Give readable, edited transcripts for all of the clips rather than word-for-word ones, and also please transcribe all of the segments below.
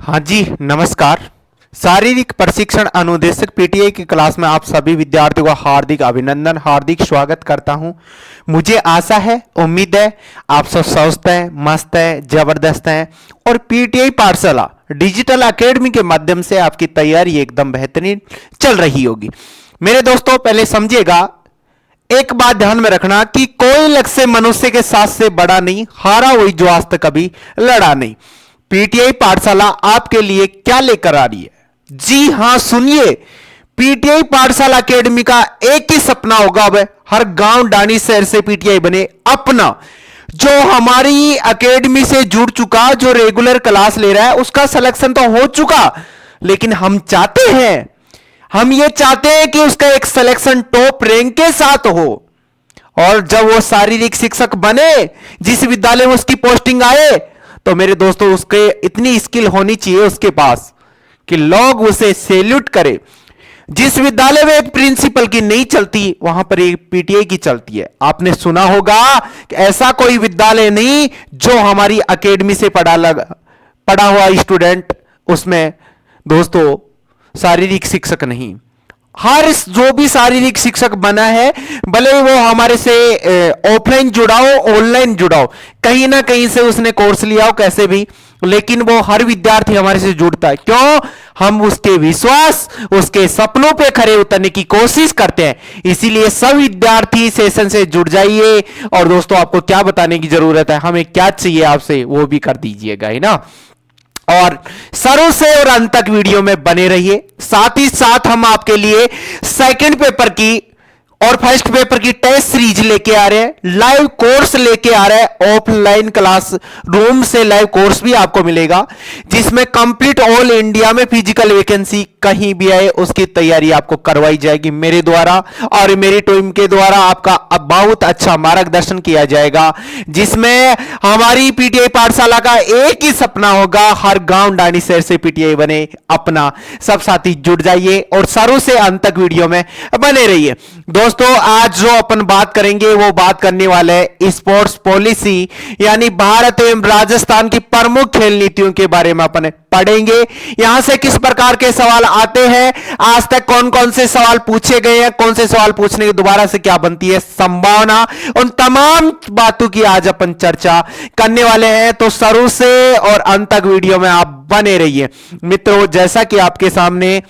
हाँ जी, नमस्कार। शारीरिक प्रशिक्षण अनुदेशक पीटीआई की क्लास में आप सभी विद्यार्थियों का हार्दिक अभिनंदन, हार्दिक स्वागत करता हूं। मुझे आशा है, उम्मीद है आप सब स्वस्थ हैं, मस्त हैं, जबरदस्त हैं और पीटीआई पाठशाला डिजिटल एकेडमी के माध्यम से आपकी तैयारी एकदम बेहतरीन चल रही होगी। मेरे दोस्तों, पहले समझिएगा, एक बात ध्यान में रखना कि कोई लक्ष्य मनुष्य के साथ से बड़ा नहीं, हारा वही जो आज तक कभी लड़ा नहीं। पीटीआई पाठशाला आपके लिए क्या लेकर आ रही है? जी हां, सुनिए, पीटीआई पाठशाला एकेडमी का एक ही सपना होगा, अब हर गांव डानी शहर से पीटीआई बने अपना। जो हमारी एकेडमी से जुड़ चुका, जो रेगुलर क्लास ले रहा है, उसका सिलेक्शन तो हो चुका, लेकिन हम ये चाहते हैं कि उसका एक सिलेक्शन टॉप रैंक के साथ हो। और जब वो शारीरिक शिक्षक बने, जिस विद्यालय में उसकी पोस्टिंग आए, तो मेरे दोस्तों उसके इतनी स्किल होनी चाहिए उसके पास कि लोग उसे सैल्यूट करें। जिस विद्यालय में एक प्रिंसिपल की नहीं चलती, वहां पर एक पीटीआई की चलती है। आपने सुना होगा कि ऐसा कोई विद्यालय नहीं जो हमारी एकेडमी से पढ़ा हुआ स्टूडेंट उसमें दोस्तों शारीरिक शिक्षक नहीं। हर जो भी शारीरिक शिक्षक बना है, भले वो हमारे से ऑफलाइन जुड़ा हो, ऑनलाइन जुड़ा हो, कहीं ना कहीं से उसने कोर्स लिया हो, कैसे भी, लेकिन वो हर विद्यार्थी हमारे से जुड़ता है। क्यों? हम उसके विश्वास, उसके सपनों पे खरे उतरने की कोशिश करते हैं। इसीलिए सब विद्यार्थी सेशन से जुड़ जाइए। और दोस्तों, आपको क्या बताने की जरूरत है, हमें क्या चाहिए आपसे वो भी कर दीजिएगा, है ना। और शुरू से और अंत तक वीडियो में बने रहिए। साथ ही साथ हम आपके लिए सेकंड पेपर की और फर्स्ट पेपर की टेस्ट सीरीज लेके आ रहे हैं, लाइव कोर्स लेके आ रहे हैं। ऑफलाइन क्लास रूम से लाइव कोर्स भी आपको मिलेगा, जिसमें कंप्लीट ऑल इंडिया में फिजिकल वैकेंसी कहीं भी आए उसकी तैयारी आपको करवाई जाएगी मेरे द्वारा और मेरी टीम के द्वारा। आपका बहुत अच्छा मार्गदर्शन किया जाएगा, जिसमें हमारी पीटीआई पाठशाला का एक ही सपना होगा, हर गांव डांडी शहर से पीटीआई बने अपना। सब साथी जुड़ जाइए और शुरू से अंत तक वीडियो में बने रहिए। दोस्तों, आज जो अपन बात करेंगे वो बात करने वाले हैं स्पोर्ट्स पॉलिसी, यानी भारत एवं राजस्थान की प्रमुख खेल नीतियों के बारे में अपन पढ़ेंगे। यहां से किस प्रकार के सवाल आते हैं, आज तक कौन कौन से सवाल पूछे गए हैं, कौन से सवाल पूछने के दोबारा से क्या बनती है संभावना, उन तमाम बातों की आज अपन चर्चा करने वाले हैं। तो शुरू से और अंत तक वीडियो में आप बने रहिए। मित्रों, जैसा कि आपके सामने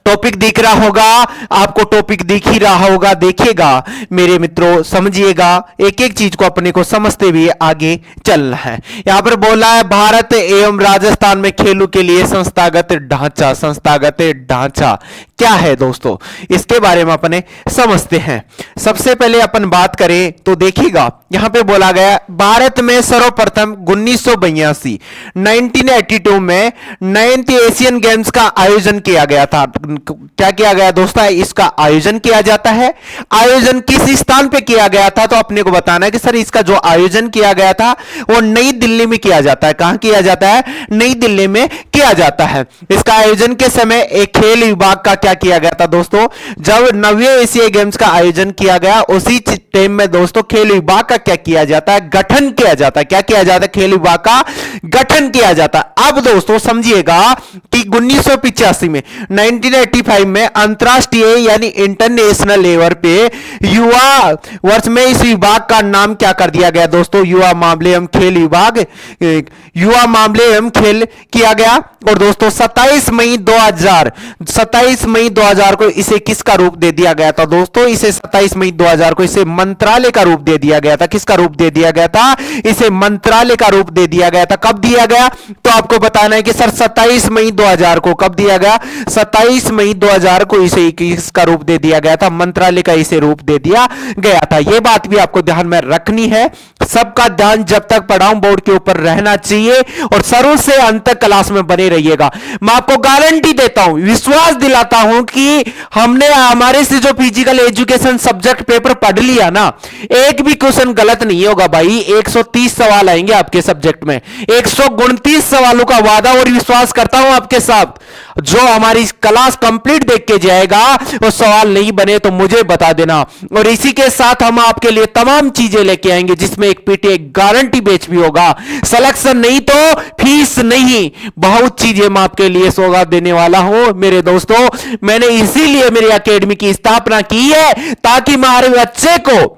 टॉपिक दिख रहा होगा, आपको टॉपिक दिख ही रहा होगा, देखिएगा मेरे मित्रों, समझिएगा, एक एक चीज को अपने को समझते हुए आगे चलना है। यहां पर बोला है भारत एवं राजस्थान में खेलों के लिए संस्थागत ढांचा। संस्थागत ढांचा क्या है दोस्तों, इसके बारे में अपने समझते हैं। सबसे पहले अपन बात करें तो देखिएगा, यहां पे बोला गया भारत में सर्वप्रथम 1982 में 9th एशियन गेम्स का आयोजन किया गया था। क्या किया गया दोस्तों, इसका आयोजन किया जाता है। आयोजन किस स्थान पे किया गया था, तो अपने को बताना है कि सर इसका जो आयोजन किया गया था वो नई दिल्ली में किया जाता है। कहां किया जाता है? नई दिल्ली में किया जाता है। इसका आयोजन के समय एक खेल विभाग का क्या किया गया था दोस्तों, जब 9वें एशियाई गेम्स का आयोजन किया गया, उसी टाइम में दोस्तों खेल विभाग का क्या किया जाता है? गठन किया जाता है। क्या किया जाता है? खेल विभाग का गठन किया जाता है। अब दोस्तों समझिएगा कि 1985 में 1985 में अंतरराष्ट्रीय यानी इंटरनेशनल लेवल पे युवा वर्ष में इस विभाग का नाम क्या कर दिया गया दोस्तों? युवा मामले एवं खेल विभाग, युवा मामले एवं खेल किया गया। और दोस्तों 27 मई 2000 को इसे किसका रूप दे दिया गया था दोस्तों? इसे 27 मई 2000 को इसे मंत्रालय का रूप दे दिया गया था। किसका रूप दे दिया गया था? इसे मंत्रालय का रूप दे दिया गया था। कब दिया गया, तो आपको बताना है कि सर 27 मई 2000 को कब दिया गया? 27 मई 2000 को इसे किसका रूप दे दिया गया था? मंत्रालय का इसे रूप दे दिया गया था। यह बात भी आपको ध्यान में रखनी है। सबका ध्यान जब तक पढ़ाऊं बोर्ड के ऊपर रहना चाहिए और शुरू से अंत तक क्लास में बने रहिएगा। मैं आपको गारंटी देता हूं, विश्वास दिलाता हूं कि हमने हमारे से जो फिजिकल एजुकेशन सब्जेक्ट पेपर पढ़ लिया ना, एक भी क्वेश्चन गलत नहीं होगा भाई। 130 सवाल आएंगे आपके सब्जेक्ट में, 129 सवालों का वादा और विश्वास करता हूं आपके साथ। जो हमारी क्लास कंप्लीट देख के जाएगा, वो सवाल नहीं बने तो मुझे बता देना। और इसी के साथ हम आपके लिए तमाम चीजें लेके आएंगे, जिसमें एक एक पीटीआई गारंटी बैच भी होगा। सिलेक्शन नहीं तो फीस नहीं, बहुत चीजें मैं आपके लिए सौगात देने वाला हूं मेरे दोस्तों। मैंने इसीलिए मेरी एकेडमी की स्थापना की है ताकि हमारे बच्चे को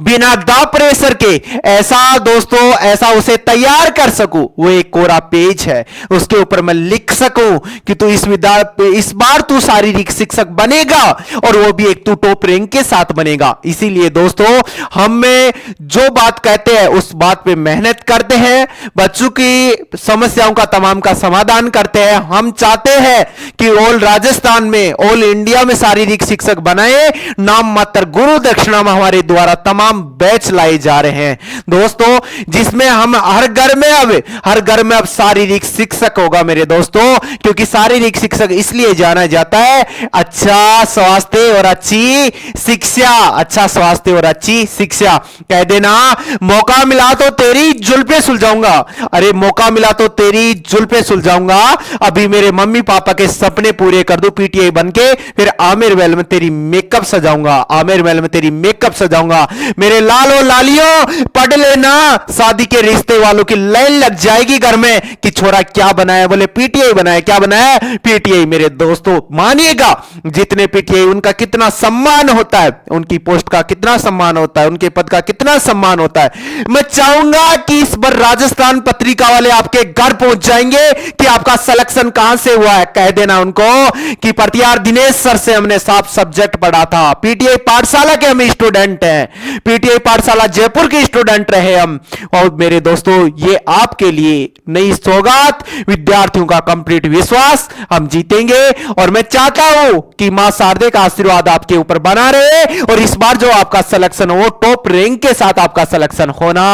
बिना दाब प्रेशर के ऐसा दोस्तों ऐसा उसे तैयार कर सकूं। वो एक कोरा पेज है, उसके ऊपर मैं लिख सकूं कि तू इस बार तू शारीरिक शिक्षक बनेगा और वो भी एक तू टॉप रैंक के साथ बनेगा। इसीलिए दोस्तों हम में जो बात कहते हैं उस बात पे मेहनत करते हैं, बच्चों की समस्याओं का तमाम का समाधान करते हैं। हम चाहते हैं कि ऑल राजस्थान में, ऑल इंडिया में शारीरिक शिक्षक बनाए। नाम मात्र गुरु दक्षिणा में हमारे द्वारा तमाम बैच लाए जा रहे हैं दोस्तों, जिसमें हम हर घर में अब शारीरिक शिक्षक होगा मेरे दोस्तों। क्योंकि शारीरिक शिक्षक इसलिए जाना जाता है अच्छा स्वास्थ्य और अच्छी शिक्षा, अच्छा स्वास्थ्य और अच्छी शिक्षा। कह देना मौका मिला तो तेरी जुल्फे सुलझाऊंगा, अरे मौका मिला तो तेरी जुल्फे सुलझाऊंगा। अभी मेरे मम्मी पापा के सपने पूरे कर दूं पीटीआई बनके, फिर आमिर महल में तेरी मेकअप सजाऊंगा, आमिर महल में तेरी मेकअप सजाऊंगा। मेरे लालो लालियों पढ़ लेना, शादी के रिश्ते वालों की लाइन लग जाएगी घर में कि छोरा क्या बनाया, बोले पीटीआई बनाया। क्या बनाया? पीटीआई। मेरे दोस्तों मानिएगा जितने पीटीआई उनका कितना सम्मान होता है, उनकी पोस्ट का कितना सम्मान होता है, उनके पद का कितना सम्मान होता है। मैं चाहूंगा कि इस बार राजस्थान पत्रिका वाले आपके घर पहुंच जाएंगे कि आपका सिलेक्शन कहां से हुआ है। कह देना उनको कि प्रतिहार दिनेश सर से हमने साफ सब्जेक्ट पढ़ा था, पीटीआई पाठशाला के हम स्टूडेंट हैं, पीटीआई पाठशाला जयपुर के स्टूडेंट रहे हम। और मेरे दोस्तों ये आपके लिए नई सौगात, विद्यार्थियों का कंप्लीट विश्वास, हम जीतेंगे। और मैं चाहता हूं कि मां शारदे का आशीर्वाद आपके ऊपर बना रहे और इस बार जो आपका सिलेक्शन हो टॉप रैंक के साथ आपका सिलेक्शन होना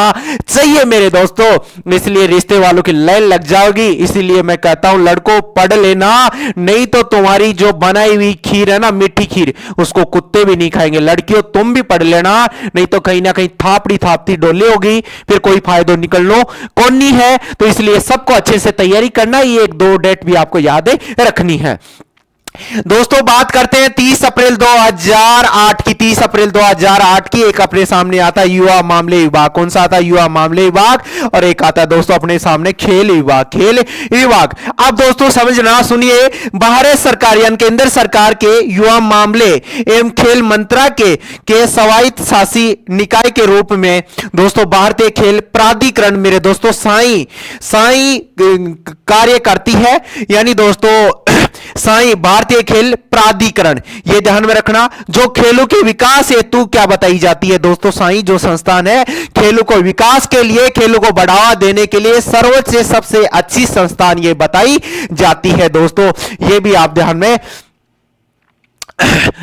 चाहिए मेरे दोस्तों। इसलिए रिश्ते वालों की लाइन लग जाएगी। इसीलिए मैं कहता हूं लड़कों पढ़ लेना, नहीं तो तुम्हारी जो बनाई हुई खीर है ना, मीठी खीर, उसको कुत्ते भी नहीं खाएंगे। लड़कियों तुम भी पढ़ लेना, नहीं तो कहीं ना कहीं थापती डोले होगी, फिर कोई फायदा निकल लो कौन नहीं है। तो इसलिए सबको अच्छे से तैयारी करना, ये एक दो डेट भी आपको याद रखनी है। दोस्तों बात करते हैं 30 अप्रैल 2008 की। 30 अप्रैल 2008 की एक अपने सामने आता है युवा मामले विभाग। कौन सा आता है? युवा मामले विभाग। और एक आता है दोस्तों अपने सामने खेल विभाग, खेल विभाग। अब दोस्तों समझना, सुनिए, भारत सरकार यानी केंद्र सरकार के युवा मामले एवं खेल मंत्रालय के स्वायत्त शासी निकाय के रूप में दोस्तों भारतीय खेल प्राधिकरण मेरे दोस्तों साई कार्य करती है। यानी दोस्तों साई भारतीय खेल प्राधिकरण, ये ध्यान में रखना। जो खेलों के विकास हेतु क्या बताई जाती है दोस्तों, साई जो संस्थान है खेलों को विकास के लिए, खेलों को बढ़ावा देने के लिए सर्वोच्च से सबसे अच्छी संस्थान ये बताई जाती है दोस्तों। ये भी आप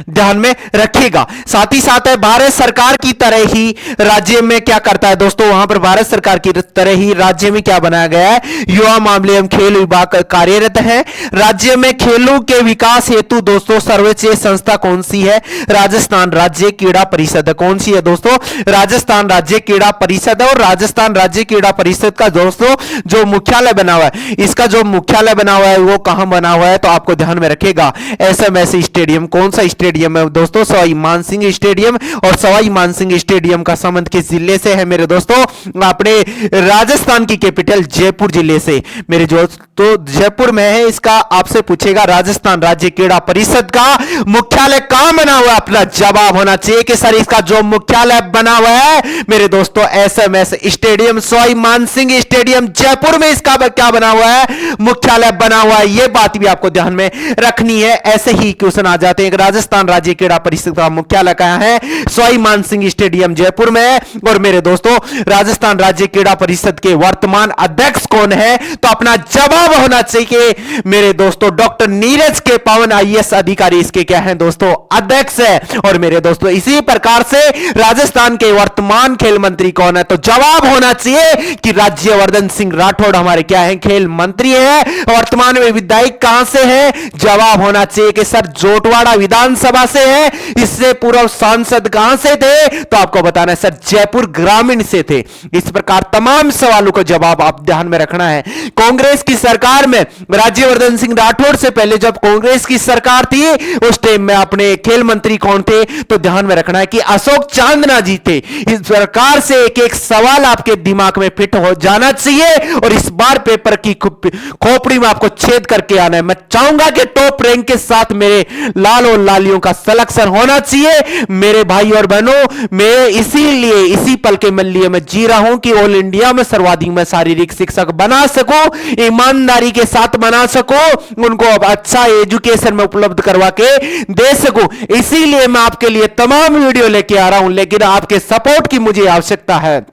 ध्यान में रखिएगा। साथ ही साथ है भारत सरकार की तरह ही राज्य में क्या करता है दोस्तों, वहां पर भारत सरकार की तरह ही राज्य में क्या बनाया गया है, युवा मामले एवं खेल विभाग कार्यरत है। राज्य में खेलों के विकास हेतु दोस्तों सर्वोच्च संस्था कौन सी है? राजस्थान राज्य क्रीड़ा परिषद। कौन सी है दोस्तों? राजस्थान राज्य क्रीड़ा परिषद है। और राजस्थान राज्य क्रीड़ा परिषद का दोस्तों जो मुख्यालय बना हुआ है, इसका जो मुख्यालय बना हुआ है वो कहां बना हुआ है, तो आपको ध्यान में रखेगा एसएमएस स्टेडियम। कौन सा स्टेडियम है दोस्तों? सवाई मानसिंह स्टेडियम। और सवाई मानसिंह स्टेडियम का संबंध किस जिले से है मेरे दोस्तों? अपने राजस्थान की कैपिटल जयपुर जिले से मेरे दोस्तों, जयपुर में है। इसका आपसे पूछेगा राजस्थान राज्य क्रीड़ा परिषद का मुख्यालय कहां बना हुआ है, अपना जवाब होना चाहिए कि सर इसका जो मुख्यालय बना हुआ है मेरे दोस्तों SMS stadium, Sawai Mansingh stadium Jaipur में इसका क्या बना हुआ है, मुख्यालय बना हुआ है। यह बात भी आपको ध्यान में रखनी है। ऐसे ही क्वेश्चन आ जाते हैं। राजस्थान राज्य क्रीड़ा परिषद का मुख्यालय कहां है? सवाई मानसिंह स्टेडियम जयपुर में है। और मेरे दोस्तों राजस्थान राज्य क्रीड़ा परिषद के वर्तमान अध्यक्ष कौन है, तो अपना जवाब होना चाहिए मेरे दोस्तों डॉक्टर नीरज के पवन आईएएस अधिकारी इसके क्या है दोस्तों? अध्यक्ष है। और मेरे दोस्तों इसी प्रकार से राजस्थान के वर्तमान खेल मंत्री कौन है, तो जवाब होना चाहिए कि राज्यवर्धन सिंह राठौड़ हमारे क्या है, खेल मंत्री है। वर्तमान में विधायक कहां से है? जवाब होना चाहिए कि सर जोटवाड़ा विधानसभा से है, इससे पूर्व सांसद कहां से थे, तो आपको बताना है सर जयपुर ग्रामीण से थे। इस प्रकार तमाम सवालों का जवाब आप ध्यान में रखना है। कांग्रेस की सरकार में राज्यवर्धन सिंह राठौड़ से पहले जब कांग्रेस की सरकार थी उस टाइम में अपने खेल मंत्री कौन थे, तो ध्यान में रखना है कि अशोक चांदना जी थे। इस प्रकार से एक एक सवाल आपके दिमाग में फिट हो जाना चाहिए और इस बार पेपर की खोपड़ी में आपको छेद करके आना है। मैं चाहूंगा कि टॉप रैंक के साथ मेरे लाल और लालियों का सिलेक्शन होना चाहिए। मेरे भाई और बहनों, मैं इसीलिए इसी पल के लिए मैं जी रहा हूं कि ऑल इंडिया में सर्वाधिक मैं शारीरिक शिक्षक बना सकूं, ईमानदारी के साथ बना सकूं, उनको अब अच्छा एजुकेशन में उपलब्ध करवा के दे सकूं। इसीलिए मैं आपके लिए तमाम वीडियो लेके आ रहा हूं, लेकिन आपके सपोर्ट की मुझे आवश्यकता है।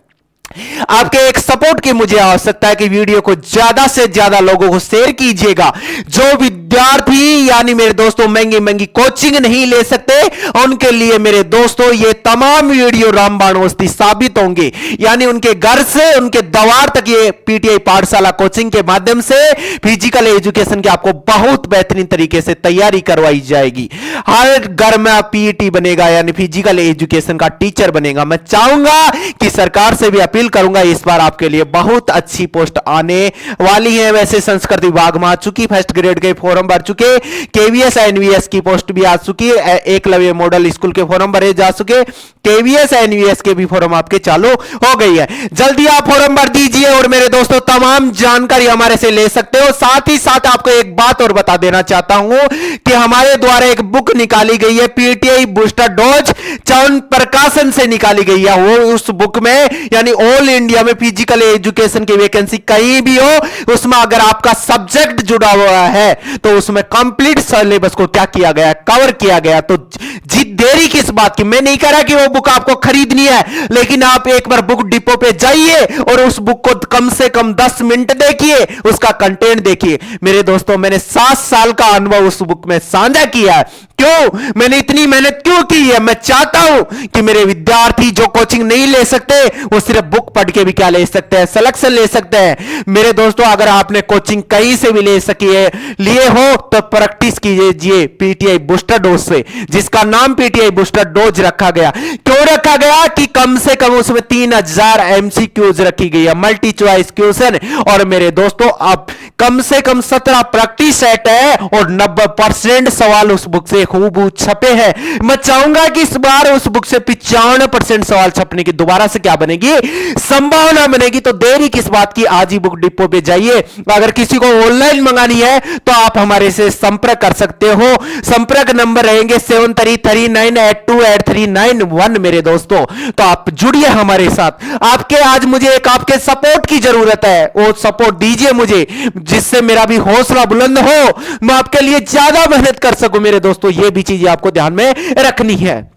आपके एक सपोर्ट की मुझे आवश्यकता है कि वीडियो को ज्यादा से ज्यादा लोगों को शेयर कीजिएगा। जो विद्यार्थी यानी मेरे दोस्तों महंगी महंगी कोचिंग नहीं ले सकते, उनके लिए मेरे दोस्तों ये तमाम वीडियो रामबाण औषधि साबित होंगे। यानी उनके घर से उनके द्वार तक ये पीटीआई पाठशाला कोचिंग के माध्यम से फिजिकल एजुकेशन की आपको बहुत बेहतरीन तरीके से तैयारी करवाई जाएगी। हर घर में आप पीईटी बनेगा, यानी फिजिकल एजुकेशन का टीचर बनेगा। मैं चाहूंगा कि सरकार से भी अपील करूंगा, इस बार आपके लिए बहुत अच्छी पोस्ट आने वाली है। वैसे संस्कृत विभाग में आ चुकी, फर्स्ट ग्रेड के फॉर्म भर चुके, केवीएस एनवीएस की पोस्ट भी आ चुकी है, एकलव्य मॉडल स्कूल के फॉर्म भरे जा चुके, केवीएस एनवीएस के भी फॉर्म आपके चालू हो गई है। जल्दी आप फॉर्म भर दीजिए और मेरे दोस्तों तमाम जानकारी हमारे से ले सकते हो। साथ ही साथ आपको एक बात और बता देना चाहता हूं कि हमारे द्वारा एक बुक निकाली गई है, पीटीआई बूस्टर डोज, चवन प्रकाशन से निकाली गई है। वो उस बुक में यानी ऑल इंडिया में फिजिकल एजुकेशन की वैकेंसी कहीं भी हो, उसमें अगर आपका सब्जेक्ट जुड़ा हुआ है तो उसमें कंप्लीट सिलेबस को क्या किया गया, कवर किया गया। तो जी देरी किस बात की, मैं नहीं कह रहा कि वो बुक आपको खरीदनी है, लेकिन आप एक बार बुक डिपो पे जाइए और उस बुक को कम से कम 10 मिनट देखिए, उसका कंटेंट देखिए। मेरे दोस्तों मैंने 7 साल का अनुभव उस बुक में साझा किया है। क्यों मैंने इतनी मेहनत क्यों की है, मैं चाहता हूं कि मेरे विद्यार्थी जो कोचिंग नहीं ले सकते वो सिर्फ बुक पढ़ के भी क्या ले सकते हैं, सिलेक्शन ले सकते हैं। मेरे दोस्तों अगर आपने कोचिंग कहीं से भी ले सकी है, लिए हो तो प्रैक्टिस कीजिए पीटीआई बूस्टर डोज से, जिसका नाम पीटीआई बूस्टर डोज रखा गया। क्यों रखा गया कि कम से कम उसमें 3000 एमसीक्यूज रखी गई है, मल्टी चॉइस क्वेश्चन, और मेरे दोस्तों अब कम से कम 17 प्रैक्टिस सेट है और 90% सवाल उस बुक से खूब छपे हैं। मैं चाहूंगा कि इस बार उस बुक से 95% सवाल छपने की दोबारा से क्या बनेगी, संभावना बनेगी। तो देरी किस बात की, आज ही बुक डिपो पे जाइए। अगर किसी को ऑनलाइन मंगानी है तो आप हमारे से संपर्क कर सकते हो। संपर्क नंबर रहेंगे 7339828391 मेरे दोस्तों। तो आप जुड़िए हमारे साथ। आपके आज मुझे एक आपके सपोर्ट की जरूरत है, वो सपोर्ट दीजिए मुझे, जिससे मेरा भी हौसला बुलंद हो, मैं आपके लिए ज्यादा मेहनत कर सकूं। मेरे दोस्तों ये भी चीजें आपको ध्यान में रखनी है।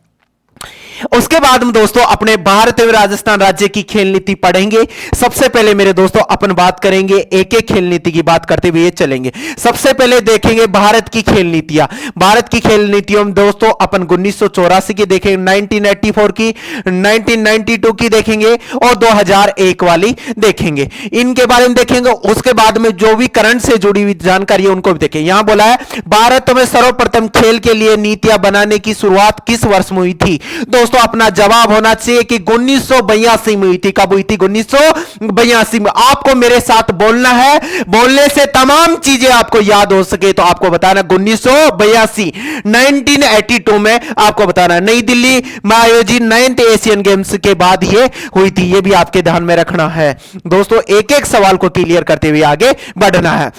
उसके बाद में दोस्तों अपने भारत एवं राजस्थान राज्य की खेल नीति पढ़ेंगे। सबसे पहले मेरे दोस्तों अपन बात करेंगे, एक एक खेल नीति की बात करते हुए चलेंगे। सबसे पहले देखेंगे भारत की खेल नीतियां। भारत की खेल नीतियों में दोस्तों अपन 1984 की देखेंगे, 1984 की, 1992 की देखेंगे और 2001 वाली देखेंगे। इनके बारे में देखेंगे। उसके बाद में जो भी करंट से जुड़ी हुई जानकारी है उनको भी देखेंगे। यहां बोला है भारत में सर्वप्रथम खेल के लिए नीतियां बनाने की शुरुआत किस वर्ष में हुई थी। दोस्तों अपना जवाब होना चाहिए कि 1982 में हुई थी। कब हुई थी? 1982 में। आपको मेरे साथ बोलना है, बोलने से तमाम चीजें आपको याद हो सके तो आपको बताना 1982, 1982 में आपको बताना। नई दिल्ली में आयोजित 9th एशियन गेम्स के बाद ये हुई थी, ये भी आपके ध्यान में रखना है। दोस्तों एक एक सवाल को क्लियर करते हुए आगे बढ़ना है।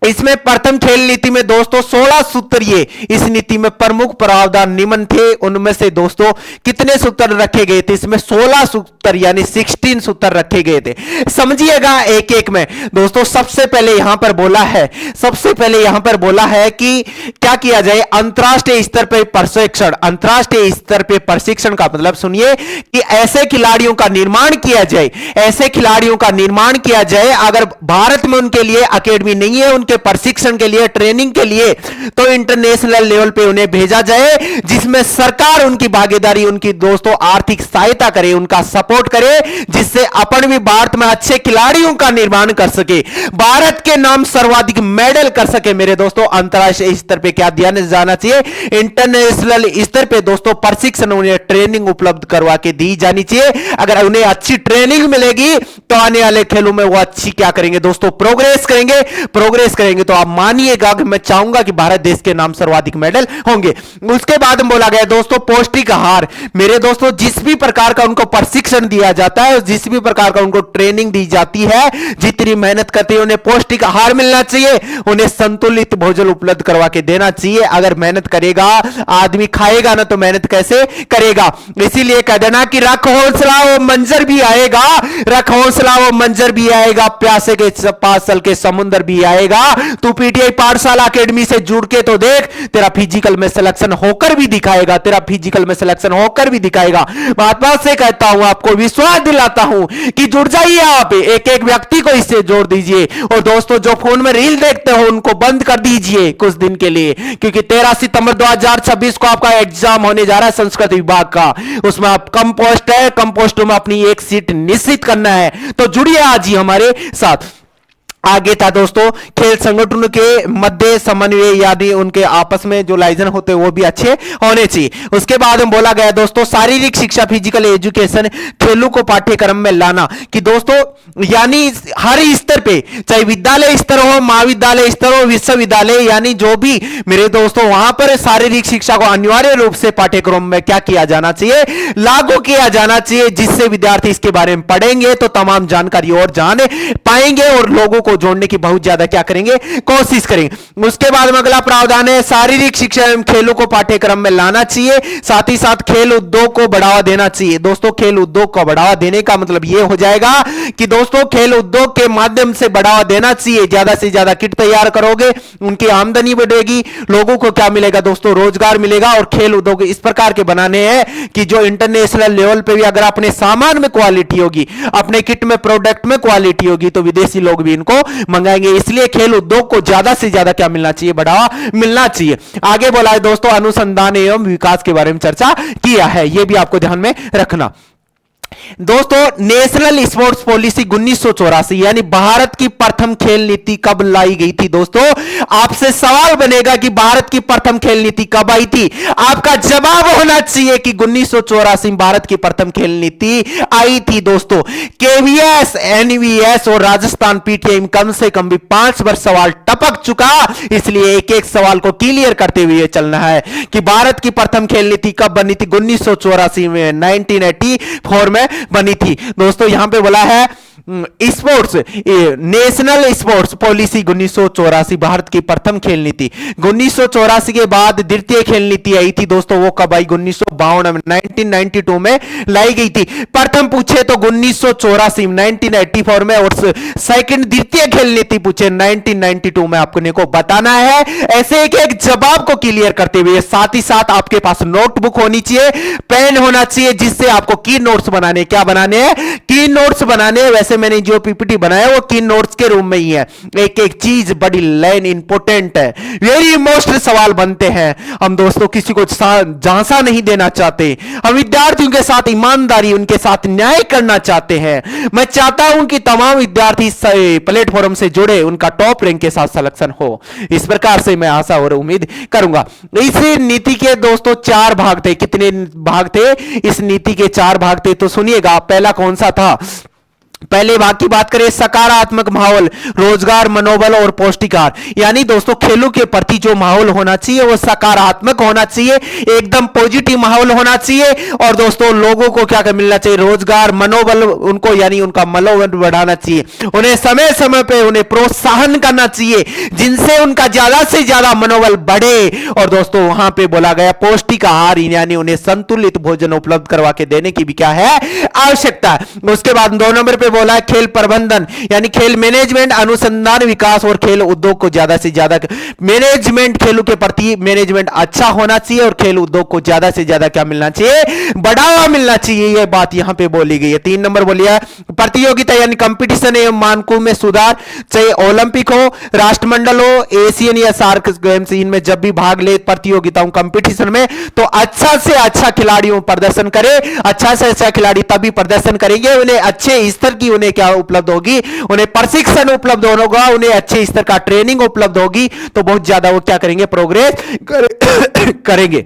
इसमें प्रथम खेल नीति में दोस्तों 16 सूत्रीय इस नीति में प्रमुख प्रावधान निम्न थे। उनमें से दोस्तों कितने सूत्र रखे गए थे? इसमें 16 सूत्र यानी 16 सूत्र रखे गए थे। समझिएगा एक एक में। दोस्तों सबसे पहले यहां पर बोला है, सबसे पहले यहां पर बोला है कि क्या किया जाए, अंतरराष्ट्रीय स्तर पर प्रशिक्षण। अंतरराष्ट्रीय स्तर पर प्रशिक्षण का मतलब सुनिए कि ऐसे खिलाड़ियों का निर्माण किया जाए, ऐसे खिलाड़ियों का निर्माण किया जाए। अगर भारत में उनके लिए अकेडमी नहीं है, उनके के प्रशिक्षण के लिए, ट्रेनिंग के लिए, तो इंटरनेशनल लेवल पे उन्हें भेजा जाए, जिसमें सरकार उनकी भागीदारी, उनकी दोस्तों आर्थिक सहायता करे, उनका सपोर्ट करे, जिससे अपन भी भारत में अच्छे खिलाड़ियों का निर्माण कर सके, भारत के नाम सर्वाधिक मेडल कर सके। मेरे दोस्तों अंतरराष्ट्रीय स्तर पे क्या दिया जाना चाहिए, इंटरनेशनल स्तर पे दोस्तों प्रशिक्षण, उन्हें ट्रेनिंग उपलब्ध करवा के दी जानी चाहिए। अगर उन्हें अच्छी ट्रेनिंग मिलेगी तो आने वाले खेलों में वो अच्छी क्या करेंगे दोस्तों, प्रोग्रेस करेंगे। प्रोग्रेस करेंगे तो आप मानिएगा कि मैं चाहूंगा कि भारत देश के नाम सर्वाधिक मेडल होंगे। उसके बाद बोला गया दोस्तों पौष्टिक आहार। मेरे दोस्तों जिस भी प्रकार का उनको प्रशिक्षण दिया जाता है, जिस भी प्रकार का उनको ट्रेनिंग दी जाती है, जितनी मेहनत करते हैं, उन्हें पौष्टिक आहार मिलना चाहिए, उन्हें संतुलित भोजन उपलब्ध करवा के देना चाहिए। अगर मेहनत करेगा आदमी, खाएगा ना तो मेहनत कैसे करेगा। इसीलिए कह देना कि रख हौसला वो मंजर भी आएगा, रख हौसला वो मंजर भी आएगा, प्यासे के पास चल के समुंदर भी आएगा। तू पीटीआई पाठशाला एकेडमी से जुड़ के तो देख, तेरा फिजिकल में सिलेक्शन होकर भी दिखाएगा, तेरा फिजिकल में सिलेक्शन होकर भी दिखाएगा। महात्मा से कहता हूं, आपको विश्वास दिलाता हूं कि जुड़ जाइए आप, एक एक व्यक्ति को इससे जोड़ दीजिए। और दोस्तों जो फोन में रील देखते हो उनको बंद कर दीजिए कुछ दिन के लिए, क्योंकि 13 सितंबर 2026 को आपका एग्जाम होने जा रहा है संस्कृत विभाग का। उसमें आप कम पोस्ट है, कम पोस्टों में अपनी एक सीट निश्चित करना है। तो जुड़िए आज ही हमारे साथ। आगे था दोस्तों खेल संगठनों के मध्य समन्वय, यानी उनके आपस में जो लाइजन होते हैं वो भी अच्छे होने चाहिए। उसके बाद में बोला गया दोस्तों शारीरिक शिक्षा, फिजिकल एजुकेशन, खेलों को पाठ्यक्रम में लाना, कि दोस्तों यानी हर स्तर पे, चाहे विद्यालय स्तर हो, महाविद्यालय स्तर हो, विश्वविद्यालय, यानी जो भी मेरे दोस्तों वहां पर शारीरिक शिक्षा को अनिवार्य रूप से पाठ्यक्रम में क्या किया जाना चाहिए, लागू किया जाना चाहिए, जिससे विद्यार्थी इसके बारे में पढ़ेंगे तो तमाम जानकारी और जान पाएंगे और लोगों को जोड़ने की बहुत ज्यादा क्या करेंगे, कोशिश करेंगे। उसके बाद में अगला प्रावधान है शारीरिक शिक्षा एवं खेलों को पाठ्यक्रम में लाना चाहिए, साथ ही साथ खेल उद्योग को बढ़ावा देना चाहिए। दोस्तों खेल उद्योग को बढ़ावा देने का मतलब यह हो जाएगा कि दोस्तों खेल उद्योग के माध्यम से बढ़ावा देना चाहिए। ज्यादा से ज्यादा किट तैयार करोगे, उनकी आमदनी बढ़ेगी, लोगों को क्या मिलेगा दोस्तों, रोजगार मिलेगा। और खेल उद्योग इस प्रकार के बनाने हैं कि जो इंटरनेशनल लेवल पे भी अगर अपने सामान में क्वालिटी होगी, अपने किट में प्रोडक्ट में क्वालिटी होगी, तो विदेशी लोग भी इनको मंगाएंगे। इसलिए खेल उद्योग को ज्यादा से ज्यादा क्या मिलना चाहिए, बढ़ावा मिलना चाहिए। आगे बोला है दोस्तों अनुसंधान एवं विकास के बारे में चर्चा किया है, यह भी आपको ध्यान में रखना। दोस्तों नेशनल स्पोर्ट्स पॉलिसी 1984, यानी भारत की प्रथम खेल नीति कब लाई गई थी। दोस्तों आपसे सवाल बनेगा कि भारत की प्रथम खेल नीति कब आई थी, आपका जवाब होना चाहिए कि 1984 भारत की प्रथम खेल नीति आई थी। दोस्तों केवीएस, एनवीएस और राजस्थान पीटीआई कम से कम भी 5 बार सवाल टपक चुका, इसलिए एक एक सवाल को क्लियर करते हुए चलना है कि भारत की प्रथम खेल नीति कब बनी थी। 1984 में, 1984 में बनी थी। दोस्तों यहां पे बोला है sports, national sports policy 1984 Bharat की प्रथम खेल नीति। 1984 के बाद द्वितीय खेल नीति आई थी। दोस्तों वो कब आई, 1952 में, 1992 में लाई गई थी। प्रथम पूछे तो 1984 में, 1984 में, और सेकंड द्वितीय खेल नीति पूछे 1992 में। आपने को बताना है ऐसे एक एक जवाब को क्लियर करते हुए। साथ ही साथ आपके पास नोटबुक होनी चाहिए, पेन होना चाहिए, जिससे आपको की नोट्स बनाने, क्या बनाने हैं, की नोट्स बनाने। वैसे मैंने जो पीपीटी बनाया वो की नोट्स के रूम में ही है। एक एक चीज बड़ी लाइन इंपॉर्टेंट है, वेरी मोस्ट सवाल बनते हैं। हम दोस्तों किसी को झांसा नहीं देना चाहते, हम विद्यार्थियों के साथ ईमानदारी, उनके साथ न्याय करना चाहते हैं। मैं चाहता हूं कि तमाम विद्यार्थी प्लेटफॉर्म से जुड़े, उनका टॉप रैंक के साथ सिलेक्शन हो। इस प्रकार से मैं आशा और उम्मीद करूंगा। इस नीति के दोस्तों 4 भाग थे। कितने भाग थे इस नीति के? 4 भाग थे। तो सुनिएगा, पहला कौन सा था? पहले भाग की बात करें, सकारात्मक माहौल, रोजगार, मनोबल और पौष्टिक आहार। यानी दोस्तों खेलों के प्रति जो माहौल होना चाहिए वो सकारात्मक होना चाहिए, एकदम पॉजिटिव माहौल होना चाहिए। और दोस्तों लोगों को क्या मिलना चाहिए, रोजगार, मनोबल, उनको यानी उनका मनोबल बढ़ाना चाहिए। उन्हें समय समय पे उन्हें प्रोत्साहन करना चाहिए, जिनसे उनका ज्यादा से ज्यादा मनोबल बढ़े। और दोस्तों वहां पे बोला गया पौष्टिक आहार, यानी उन्हें संतुलित भोजन उपलब्ध करवा के देने की भी क्या है, आवश्यकता है। उसके बाद 2 नंबर पे बोला है खेल प्रबंधन यानी खेल मैनेजमेंट, अनुसंधान विकास और खेल उद्योग को ज्यादा से ज्यादा मैनेजमेंट, खेलों के प्रति मैनेजमेंट अच्छा होना चाहिए और खेल उद्योग को ज्यादा से ज्यादा क्या मिलना चाहिए, बढ़ावा मिलना चाहिए। यह बात यहां पे बोली गई है। 3 नंबर बोलिए प्रतियोगिता यानी कंपटीशन एवं मानकों में सुधार, चाहे ओलंपिक हो, राष्ट्रमंडल हो, एशियन या सार्क गेम्स, इनमें जब भी भाग ले प्रतियोगिताओं कंपटीशन में तो अच्छा से अच्छा खिलाड़ियों प्रदर्शन करे। अच्छा से अच्छा खिलाड़ी तभी प्रदर्शन करेंगे, उन्हें अच्छे स्तर की उन्हें क्या उपलब्ध होगी, उन्हें प्रशिक्षण उपलब्ध होगा, उन्हें अच्छे स्तर का ट्रेनिंग उपलब्ध होगी, तो बहुत ज्यादा वो क्या करेंगे, प्रोग्रेस करेंगे।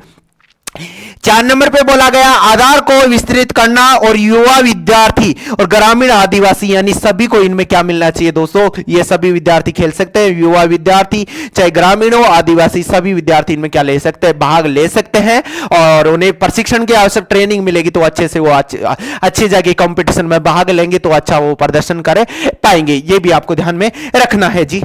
4 नंबर पे बोला गया आधार को विस्तृत करना और युवा विद्यार्थी और ग्रामीण आदिवासी यानी सभी को इनमें क्या मिलना चाहिए दोस्तों, ये सभी विद्यार्थी खेल सकते हैं। युवा विद्यार्थी चाहे ग्रामीण हो, आदिवासी, सभी विद्यार्थी इनमें क्या ले सकते हैं, भाग ले सकते हैं और उन्हें प्रशिक्षण की आवश्यक ट्रेनिंग मिलेगी तो अच्छे से वो अच्छी जगह कंपटीशन में भाग लेंगे तो अच्छा वो प्रदर्शन कर पाएंगे। ये भी आपको ध्यान में रखना है जी।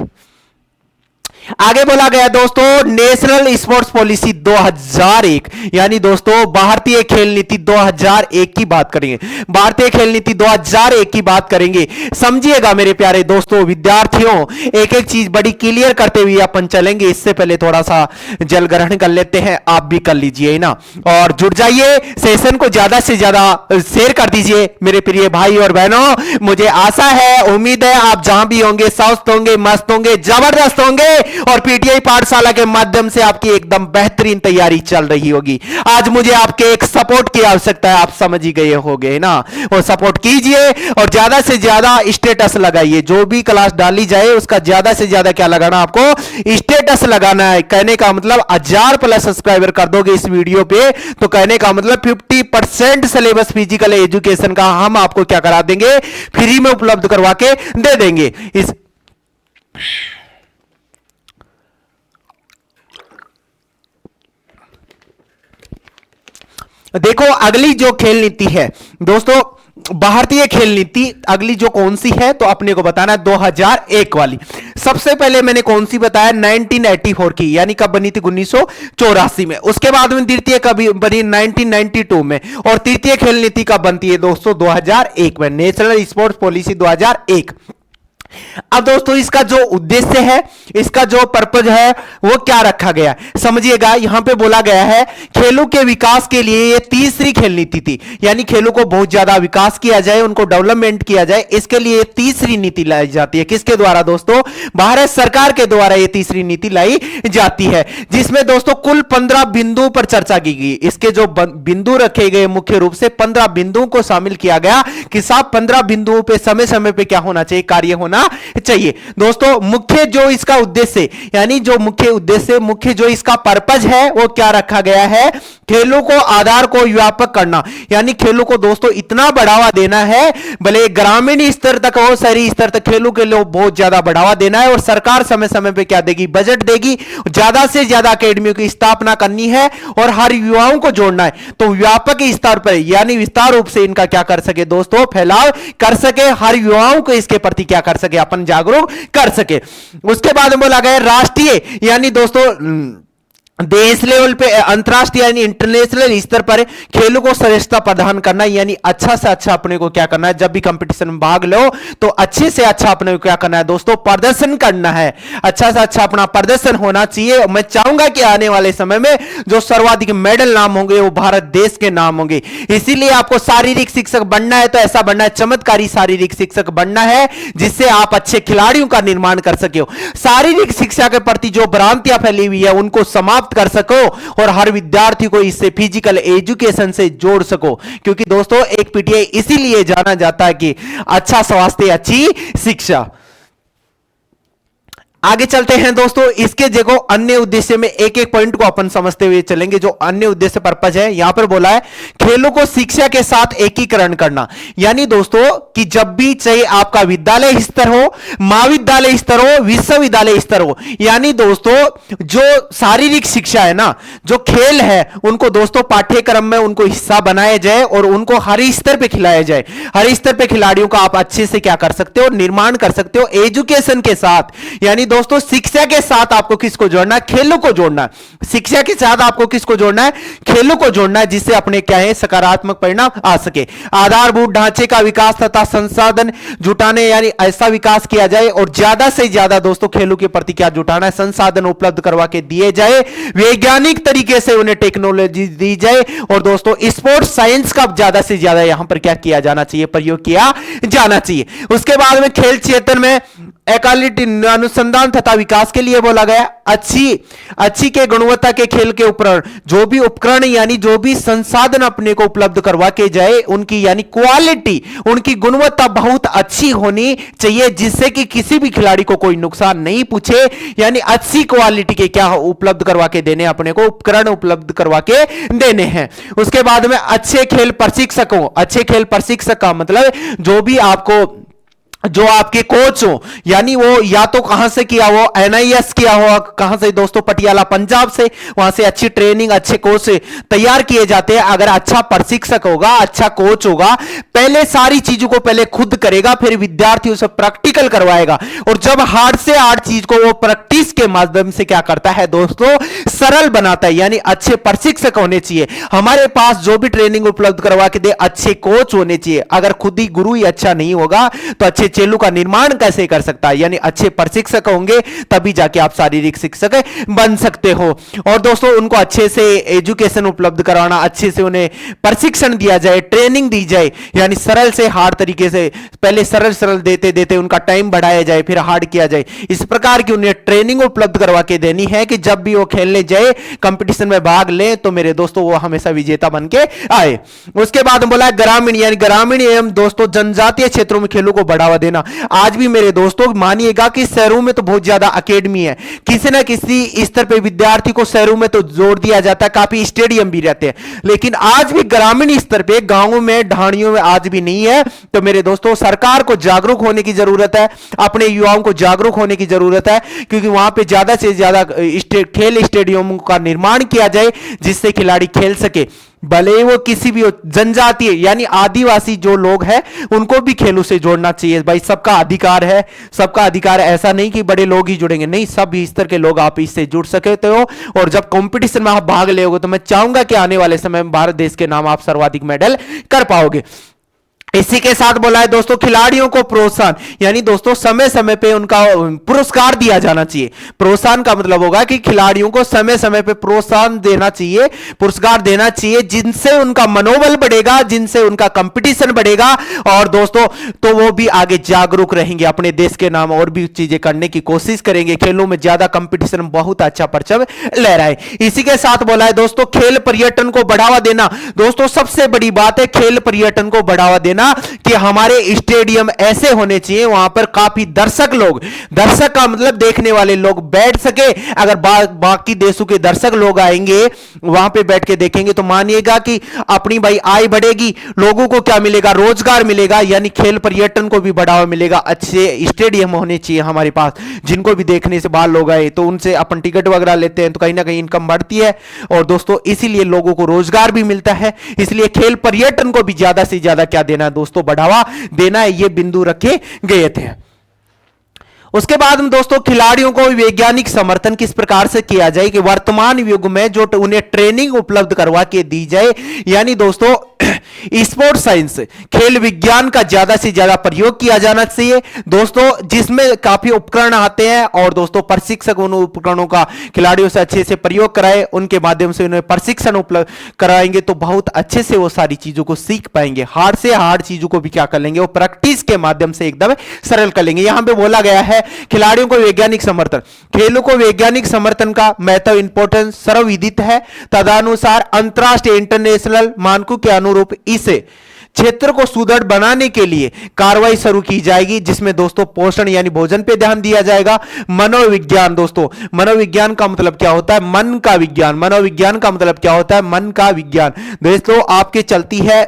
आगे बोला गया दोस्तों नेशनल स्पोर्ट्स पॉलिसी 2001 यानी दोस्तों भारतीय खेल नीति 2001 की बात करेंगे। भारतीय खेल नीति 2001 की बात करेंगे। समझिएगा मेरे प्यारे दोस्तों विद्यार्थियों, एक एक चीज बड़ी क्लियर करते हुए अपन चलेंगे। इससे पहले थोड़ा सा जल ग्रहण कर लेते हैं, आप भी कर लीजिए ना, और जुड़ जाइए, सेशन को ज्यादा से ज्यादा शेयर कर दीजिए मेरे प्रिय भाई और बहनों। मुझे आशा है, उम्मीद है आप जहां भी होंगे स्वस्थ होंगे, मस्त होंगे, जबरदस्त होंगे और पीटीआई पाठशाला के माध्यम से आपकी एकदम बेहतरीन तैयारी चल रही होगी। आज मुझे आपके एक सपोर्ट की आवश्यकता है, आप समझ ही गए होंगे ना, और सपोर्ट कीजिए और ज्यादा से ज्यादा स्टेटस लगाइए। जो भी क्लास डाली जाए उसका ज्यादा से ज्यादा क्या लगाना, आपको स्टेटस लगाना है। कहने का मतलब 1000+ सब्सक्राइबर कर दोगे इस वीडियो पे तो कहने का मतलब 50% सिलेबस फिजिकल एजुकेशन का हम आपको क्या करा देंगे, फ्री में उपलब्ध करवा के दे देंगे। इस देखो अगली जो खेल नीति है दोस्तों, भारतीय खेल नीति अगली जो कौन सी है तो अपने को बताना है 2001 वाली। सबसे पहले मैंने कौन सी बताया 1984 की, यानी कब बनी थी 1984 में। उसके बाद में द्वितीय कब बनी 1992 में, और तृतीय खेल नीति कब बनती है दोस्तों 2001 में, नेशनल स्पोर्ट्स पॉलिसी 2001। अब दोस्तों इसका जो उद्देश्य है, इसका जो पर्पज है वो क्या रखा गया समझिएगा। यहां पे बोला गया है खेलों के विकास के लिए ये तीसरी खेल नीति थी, यानी खेलों को बहुत ज्यादा विकास किया जाए, उनको डेवलपमेंट किया जाए, इसके लिए तीसरी नीति लाई जाती है। किसके द्वारा दोस्तों, भारत सरकार के द्वारा ये तीसरी नीति लाई जाती है, जिसमें दोस्तों कुल 15 बिंदुओं पर चर्चा की गई। इसके जो बिंदु रखे गए मुख्य रूप से 15 बिंदुओं को शामिल किया गया कि साहब 15 बिंदुओं पर समय समय पर क्या होना चाहिए, कार्य होना चाहिए। दोस्तों मुख्य जो इसका उद्देश्य यानी जो मुख्य उद्देश्य, मुख्य जो इसका पर्पज है वो क्या रखा गया है, खेलों को आधार को व्यापक करना, यानी खेलों को दोस्तों इतना बढ़ावा देना है, भले ग्रामीण स्तर तक हो, शहरी स्तर तक खेलों के लिए बहुत ज्यादा बढ़ावा देना है। और सरकार समय समय पे क्या देगी, बजट देगी, ज्यादा से ज्यादा अकेडमियों की स्थापना करनी है और हर युवाओं को जोड़ना है। तो व्यापक स्तर पर यानी विस्तार रूप से इनका क्या कर सके दोस्तों, फैलाव कर सके, हर युवाओं को इसके प्रति क्या कर सके, अपन जागरूक कर सके। उसके बाद बोला गया राष्ट्रीय यानी दोस्तों देश लेवल पे, अंतरराष्ट्रीय यानी इंटरनेशनल स्तर पर खेलों को श्रेष्ठता प्रदान करना, यानी अच्छा से अच्छा अपने को क्या करना है, जब भी कंपटीशन में भाग लो तो अच्छे से अच्छा अपने को क्या करना है दोस्तों, प्रदर्शन करना है। अच्छा से अच्छा अपना प्रदर्शन होना चाहिए। मैं चाहूंगा कि आने वाले समय में जो सर्वाधिक मेडल नाम होंगे वो भारत देश के नाम होंगे। इसीलिए आपको शारीरिक शिक्षक बनना है तो ऐसा बनना है, चमत्कारी शारीरिक शिक्षक बनना है जिससे आप अच्छे खिलाड़ियों का निर्माण कर सके। शारीरिक शिक्षा के प्रति जो भ्रांतियां फैली हुई है उनको समाप्त कर सको और हर विद्यार्थी को इससे फिजिकल एजुकेशन से जोड़ सको, क्योंकि दोस्तों एक पीटीआई इसीलिए जाना जाता है कि अच्छा स्वास्थ्य अच्छी शिक्षा। आगे चलते हैं दोस्तों, इसके देखो अन्य उद्देश्य में एक एक पॉइंट को अपन समझते हुए चलेंगे। जो अन्य उद्देश्य पर्पज है यहां पर बोला है खेलों को शिक्षा के साथ एकीकरण करना, यानी दोस्तों कि जब भी चाहे आपका विद्यालय स्तर हो, महाविद्यालय स्तर हो, विश्वविद्यालय स्तर हो, यानी दोस्तों जो शारीरिक शिक्षा है ना, जो खेल है उनको दोस्तों पाठ्यक्रम में उनको हिस्सा बनाया जाए और उनको हर स्तर पर खिलाया जाए। हर स्तर पर खिलाड़ियों का आप अच्छे से क्या कर सकते हो, निर्माण कर सकते हो एजुकेशन के साथ। यानी दोस्तों शिक्षा के साथ आपको किसको जोड़ना है, खेलों को जोड़ना है। शिक्षा के साथ आपको किसको जोड़ना है, खेलों को जोड़ना है, जिससे अपने क्या है सकारात्मक परिणाम आ सके। आधारभूत ढांचे का विकास तथा संसाधन जुटाने, यानी ऐसा विकास किया जाए और ज्यादा से ज्यादा दोस्तों खेलों के प्रति क्या जुटाना है, संसाधन उपलब्ध करवा के दिए जाए, वैज्ञानिक तरीके से उन्हें टेक्नोलॉजी दी जाए, और दोस्तों स्पोर्ट्स साइंस का ज्यादा से ज्यादा यहां पर क्या किया जाना चाहिए, प्रयोग किया जाना चाहिए। उसके बाद में खेल क्षेत्र में एकालिटी अनुसंधान तथा विकास के लिए बोला गया। अच्छी के गुणवत्ता के खेल के उपकरण, जो भी उपकरण यानी जो भी संसाधन अपने को उपलब्ध करवा के जाए, उनकी यानी क्वालिटी, उनकी गुणवत्ता बहुत अच्छी होनी चाहिए, जिससे कि किसी भी खिलाड़ी को कोई नुकसान नहीं पूछे। यानी अच्छी क्वालिटी के क्या उपलब्ध करवा के देने, अपने को उपकरण उपलब्ध करवा के देने हैं। उसके बाद में अच्छे खेल प्रशिक्षकों, अच्छे खेल प्रशिक्षक का मतलब जो भी आपको, जो आपके कोच हो, यानी वो या तो कहां से किया हो, एनआईएस किया हो, कहां से दोस्तों, पटियाला पंजाब से, वहां से अच्छी ट्रेनिंग अच्छे कोच से तैयार किए जाते हैं। अगर अच्छा प्रशिक्षक होगा, अच्छा कोच होगा, पहले सारी चीजों को पहले खुद करेगा, फिर विद्यार्थियों से प्रैक्टिकल करवाएगा, और जब हार्ड से हार्ड चीज को वो प्रैक्टिस के माध्यम से क्या करता है दोस्तों, सरल बनाता है। यानी अच्छे प्रशिक्षक होने चाहिए हमारे पास, जो भी ट्रेनिंग उपलब्ध करवा के दे, अच्छे कोच होने चाहिए। अगर खुद ही गुरु ही अच्छा नहीं होगा तो अच्छे चेलों का निर्माण कैसे कर सकता है, यानी अच्छे प्रशिक्षक होंगे तभी जाके आप शारीरिक शिक्षक बन सकते हो। और दोस्तों उनको अच्छे से एजुकेशन उपलब्ध कराना, अच्छे से उन्हें प्रशिक्षण दिया जाए, ट्रेनिंग दी जाए, यानी सरल से हार्ड तरीके से, पहले सरल सरल देते देते उनका टाइम बढ़ाया जाए, फिर हार्ड किया जाए। इस प्रकार की उन्हें ट्रेनिंग उपलब्ध करवा के देनी है कि जब भी वो खेलने जाए, कंपटीशन में भाग ले, तो मेरे दोस्तों वो हमेशा विजेता बन के आए। उसके बाद बोला ग्रामीण, यानी ग्रामीण एवं दोस्तों जनजातीय क्षेत्रों में खेलों को बढ़ावा देना। आज भी मेरे दोस्तों मानिएगा कि शहरों में तो बहुत ज्यादा अकेडमी है, किसी ना किसी स्तर पे विद्यार्थी को शहरों में तो जोड़ दिया जाता है, काफी स्टेडियम भी रहते हैं, लेकिन आज भी ग्रामीण स्तर पे, गांवों में, ढाणियों में आज भी नहीं है। तो मेरे दोस्तों सरकार को जागरूक होने की जरूरत है, अपने युवाओं को जागरूक होने की जरूरत है, क्योंकि वहां पे ज्यादा से ज्यादा खेल स्टेडियमों का निर्माण किया जाए, जिससे खिलाड़ी खेल सके। भले वो किसी भी जनजातीय यानी आदिवासी जो लोग हैं, उनको भी खेलों से जोड़ना चाहिए। भाई सबका अधिकार है, सबका अधिकार है, ऐसा नहीं कि बड़े लोग ही जुड़ेंगे, नहीं, सब स्तर के लोग आप इससे जुड़ सकते हो। और जब कंपटीशन में आप भाग लेोगे तो मैं चाहूंगा कि आने वाले समय में भारत देश के नाम आप सर्वाधिक मेडल कर पाओगे। इसी के साथ बोला है दोस्तों खिलाड़ियों को प्रोत्साहन, यानी दोस्तों समय समय पे उनका पुरस्कार दिया जाना चाहिए। प्रोत्साहन का मतलब होगा कि खिलाड़ियों को समय समय पे प्रोत्साहन देना चाहिए, पुरस्कार देना चाहिए, जिनसे उनका मनोबल बढ़ेगा, जिनसे उनका कंपटीशन बढ़ेगा, और दोस्तों तो वो भी आगे जागरूक रहेंगे, अपने देश के नाम और भी चीजें करने की कोशिश करेंगे। खेलों में ज्यादा कंपटीशन बहुत अच्छा परचम ले रहा है। इसी के साथ बोला है दोस्तों खेल पर्यटन को बढ़ावा देना। दोस्तों सबसे बड़ी बात है खेल पर्यटन को बढ़ावा देना, कि हमारे स्टेडियम ऐसे होने चाहिए वहां पर काफी दर्शक लोग, दर्शक का मतलब देखने वाले लोग बैठ सके। अगर बाकी देशों के दर्शक लोग आएंगे वहां पे बैठ के देखेंगे तो मानिएगा कि अपनी भाई आय बढ़ेगी, लोगों को क्या मिलेगा, रोजगार मिलेगा, यानी खेल पर्यटन को भी बढ़ावा मिलेगा। अच्छे स्टेडियम होने चाहिए हमारे पास, जिनको भी देखने से बाहर लोग आए तो उनसे अपन टिकट वगैरह लेते हैं, तो कहीं ना कहीं इनकम बढ़ती है, और दोस्तों इसीलिए लोगों को रोजगार भी मिलता है। इसलिए खेल पर्यटन को भी ज्यादा से ज्यादा क्या देना दोस्तों, बढ़ावा देना है, ये बिंदु रखे गए थे। उसके बाद में दोस्तों खिलाड़ियों को वैज्ञानिक समर्थन किस प्रकार से किया जाए, कि वर्तमान युग में जो उन्हें ट्रेनिंग उपलब्ध करवा के दी जाए, यानी दोस्तों स्पोर्ट्स साइंस, खेल विज्ञान का ज्यादा से ज्यादा प्रयोग किया जाना चाहिए दोस्तों, जिसमें काफी उपकरण आते हैं, और दोस्तों प्रशिक्षक उन उपकरणों का खिलाड़ियों से अच्छे से प्रयोग कराए, उनके माध्यम से उन्हें प्रशिक्षण उपलब्ध कराएंगे तो बहुत अच्छे से वो सारी चीजों को सीख पाएंगे। हार्ड से हार्ड चीजों को भी क्या कर लेंगे, वो प्रैक्टिस के माध्यम से एकदम सरल कर लेंगे। यहां पे बोला गया है खिलाड़ियों को वैज्ञानिक समर्थन, खेलों को वैज्ञानिक समर्थन का महत्व इंपॉर्टेंस सर्वविदित है। तदनुसार अंतरराष्ट्रीय इंटरनेशनल मानकों के अनुरूप इस क्षेत्र को सुदृढ़ बनाने के लिए कार्रवाई शुरू की जाएगी, जिसमें दोस्तों पोषण यानी भोजन पे ध्यान दिया जाएगा। मनोविज्ञान, दोस्तों मनोविज्ञान का मतलब क्या होता है, मन का विज्ञान। मनोविज्ञान का मतलब क्या होता है, मन का विज्ञान। दोस्तों आपके चलती है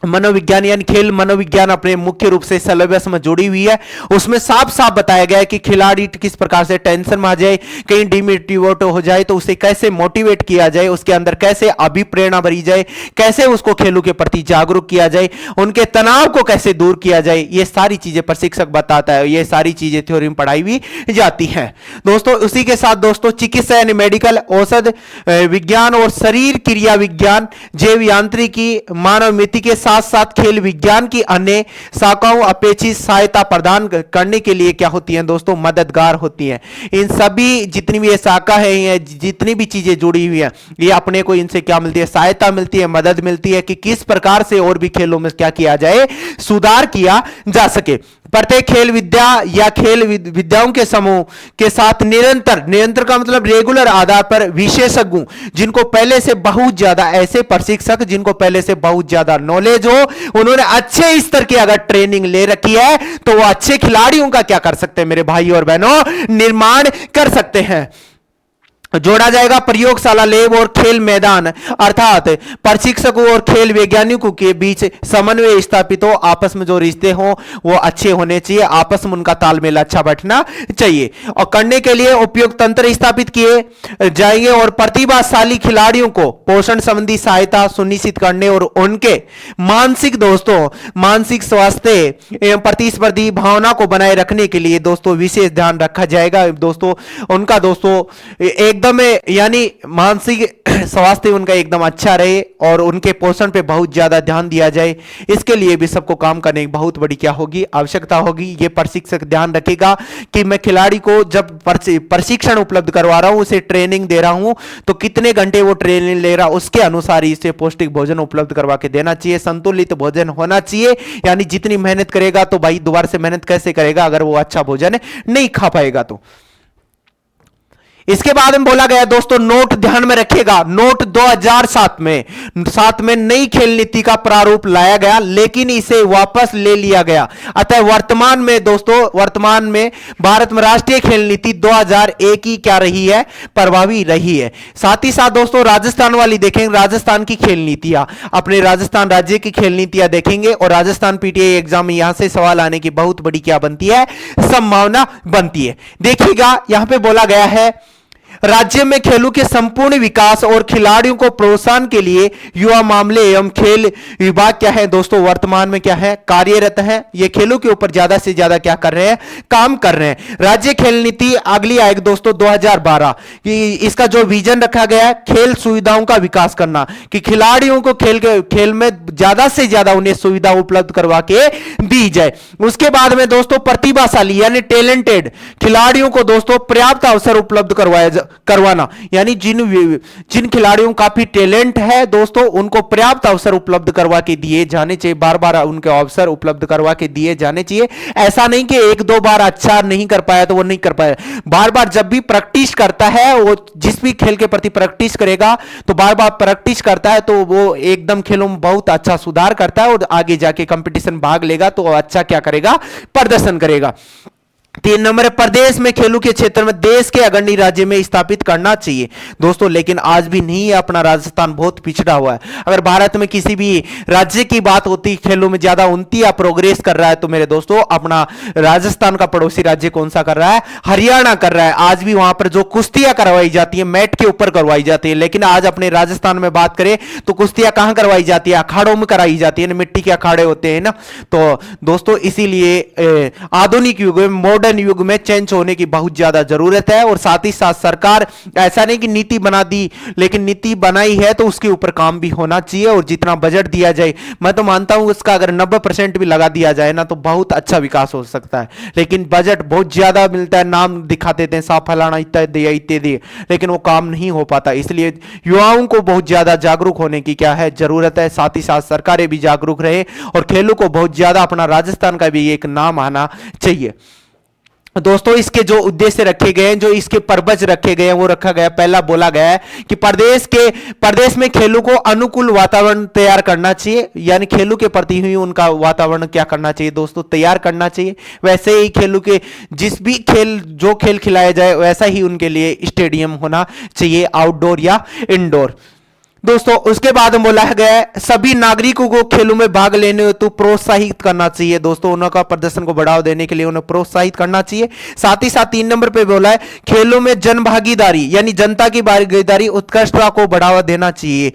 मनोविज्ञान यानी खेल मनोविज्ञान अपने मुख्य रूप से सिलेबस में जुड़ी हुई है। उसमें साफ साफ बताया गया है कि खिलाड़ी किस प्रकार से टेंशन में आ जाए, कहीं डिमोटिवेट हो जाए तो उसे कैसे मोटिवेट किया जाए, उसके अंदर कैसे अभिप्रेरणा भरी जाए, कैसे उसको खेलों के प्रति जागरूक किया जाए, उनके तनाव को कैसे दूर किया जाए, ये सारी चीजें प्रशिक्षक बताता है। ये सारी चीजें थ्योरी में पढ़ाई हुई जाती है दोस्तों। उसी के साथ दोस्तों चिकित्सा यानी मेडिकल, औषध विज्ञान और शरीर क्रिया विज्ञान, जैव यांत्रिकी, मानव मिति के साथ साथ खेल विज्ञान की अन्य शाखाओं अपेक्षित सहायता प्रदान करने के लिए क्या होती हैं दोस्तों, मददगार होती हैं। इन सभी जितनी भी ये शाखा है, ये जितनी भी चीजें जुड़ी हुई हैं, ये अपने को इनसे क्या मिलती है, सहायता मिलती है, मदद मिलती है कि किस प्रकार से और भी खेलों में क्या किया जाए, सुधार किया जा सके। प्रत्येक खेल विद्या या खेल विद्याओं के समूह के साथ निरंतर का मतलब रेगुलर आधार पर विशेषज्ञों, जिनको पहले से बहुत ज्यादा, ऐसे प्रशिक्षक जिनको पहले से बहुत ज्यादा नॉलेज हो, उन्होंने अच्छे स्तर की अगर ट्रेनिंग ले रखी है तो वो अच्छे खिलाड़ियों का क्या कर सकते हैं मेरे भाई और बहनों, निर्माण कर सकते हैं। जोड़ा जाएगा प्रयोगशाला, लैब और खेल मैदान, अर्थात प्रशिक्षकों और खेल वैज्ञानिकों के बीच समन्वय स्थापित हो, आपस में जो रिश्ते हो वो अच्छे होने चाहिए, आपस में उनका तालमेल अच्छा बैठना चाहिए और करने के लिए उपयुक्त तंत्र स्थापित किए जाएंगे और प्रतिभाशाली खिलाड़ियों को पोषण संबंधी सहायता सुनिश्चित करने और उनके मानसिक स्वास्थ्य एवं प्रतिस्पर्धी भावना को बनाए रखने के लिए दोस्तों विशेष ध्यान रखा जाएगा दोस्तों। उनका दोस्तों एकदम यानी मानसिक स्वास्थ्य उनका एकदम अच्छा रहे और उनके पोषण पे बहुत ज्यादा ध्यान दिया जाए। इसके लिए भी सबको काम करने की बहुत बड़ी क्या होगी, आवश्यकता होगी। ये प्रशिक्षक ध्यान रखेगा कि मैं खिलाड़ी को जब प्रशिक्षण उपलब्ध करवा रहा हूं, उसे ट्रेनिंग दे रहा हूं, तो कितने घंटे वो ट्रेनिंग ले रहा, उसके अनुसार ही इसे पौष्टिक भोजन उपलब्ध करवा के देना चाहिए। संतुलित भोजन होना चाहिए, यानी जितनी मेहनत करेगा तो भाई दोबारा से मेहनत कैसे करेगा अगर वो अच्छा भोजन नहीं खा पाएगा तो। इसके बाद में बोला गया दोस्तों, नोट ध्यान में रखिएगा, नोट 2007 में नई खेल नीति का प्रारूप लाया गया, लेकिन इसे वापस ले लिया गया। अतः वर्तमान में भारत में राष्ट्रीय खेल नीति 2001 की क्या रही है, प्रभावी रही है। साथ ही साथ दोस्तों राजस्थान वाली देखेंगे, राजस्थान की खेल नीतियां, अपने राजस्थान राज्य की खेल नीतियां देखेंगे और राजस्थान पीटीआई एग्जाम में यहां से सवाल आने की बहुत बड़ी क्या बनती है, संभावना बनती है। देखिएगा यहां पे बोला गया है, राज्य में खेलों के संपूर्ण विकास और खिलाड़ियों को प्रोत्साहन के लिए युवा मामले एवं खेल विभाग क्या है दोस्तों, वर्तमान में क्या है, कार्यरत है। ये खेलों के ऊपर ज्यादा से ज्यादा क्या कर रहे हैं, काम कर रहे हैं। राज्य खेल नीति अगली आएगी दोस्तों 2012 कि इसका जो विजन रखा गया है, खेल सुविधाओं का विकास करना, कि खिलाड़ियों को खेल में ज्यादा से ज्यादा उन्हें सुविधा उपलब्ध करवा के दी जाए। उसके बाद में दोस्तों प्रतिभाशाली यानी टैलेंटेड खिलाड़ियों को दोस्तों पर्याप्त अवसर उपलब्ध करवाना, यानी जिन खिलाड़ियों को काफी टैलेंट है दोस्तों, उनको पर्याप्त अवसर उपलब्ध करवा के दिए जाने चाहिए। बार बार उनके अवसर उपलब्ध करवा के दिए जाने चाहिए। ऐसा नहीं कि एक दो बार अच्छा नहीं कर पाया तो वो नहीं कर पाया, बार बार जब भी प्रैक्टिस करता है, वो जिस भी खेल के प्रति प्रैक्टिस करेगा तो बार बार प्रैक्टिस करता है तो वो एकदम खेलों में बहुत अच्छा सुधार करता है और आगे जाके कंपटीशन भाग लेगा तो अच्छा क्या करेगा, प्रदर्शन करेगा। 3 नंबर, प्रदेश में खेलों के क्षेत्र में देश के अग्रणी राज्य में स्थापित करना चाहिए दोस्तों, लेकिन आज भी नहीं है। अपना राजस्थान बहुत पिछड़ा हुआ है। अगर भारत में किसी भी राज्य की बात होती खेलों में ज्यादा उन्नति या प्रोग्रेस कर रहा है तो मेरे दोस्तों अपना राजस्थान का पड़ोसी राज्य कौन सा कर रहा है, हरियाणा कर रहा है। आज भी वहां पर जो कुश्तियां करवाई जाती है मैट के ऊपर करवाई जाती है, लेकिन आज अपने राजस्थान में बात करें तो कुश्तियां कहां करवाई जाती है, अखाड़ों में कराई जाती है, मिट्टी के अखाड़े होते हैं ना। तो दोस्तों इसीलिए आधुनिक युग में, मॉडर्न युग में चेंज होने की बहुत ज्यादा जरूरत है। और साथ ही साथ सरकार ऐसा नहीं कि नीति बना दी, लेकिन नीति बनाई है तो उसके ऊपर काम भी होना चाहिए। और जितना बजट दिया जाए, मैं तो मानता हूं उसका अगर 90% भी लगा दिया जाए ना तो बहुत अच्छा विकास हो सकता है। लेकिन बजट बहुत ज्यादा मिलता है, नाम दिखा देते हैं साफ फलाना इत्यादि इत्यादि, लेकिन वो काम नहीं हो पाता। इसलिए युवाओं को बहुत ज्यादा जागरूक होने की क्या है, जरूरत है। साथ ही साथ सरकारें भी जागरूक रहे और खेलों को बहुत ज्यादा, अपना राजस्थान का भी एक नाम आना चाहिए दोस्तों। इसके जो उद्देश्य रखे गए हैं, जो इसके पर्पज रखे गए हैं वो रखा गया, पहला बोला गया है कि प्रदेश में खेलों को अनुकूल वातावरण तैयार करना चाहिए, यानी खेलों के प्रति ही उनका वातावरण क्या करना चाहिए दोस्तों, तैयार करना चाहिए। वैसे ही खेलों के जो खेल खिलाया जाए वैसा ही उनके लिए स्टेडियम होना चाहिए, आउटडोर या इंडोर। दोस्तों उसके बाद बोला गया है सभी नागरिकों को खेलों में भाग लेने हेतु प्रोत्साहित करना चाहिए। दोस्तों उनका प्रदर्शन को बढ़ावा देने के लिए उन्हें प्रोत्साहित करना चाहिए। साथ ही साथ 3 नंबर पे बोला है खेलों में जन भागीदारी यानी जनता की भागीदारी उत्कृष्टता को बढ़ावा देना चाहिए।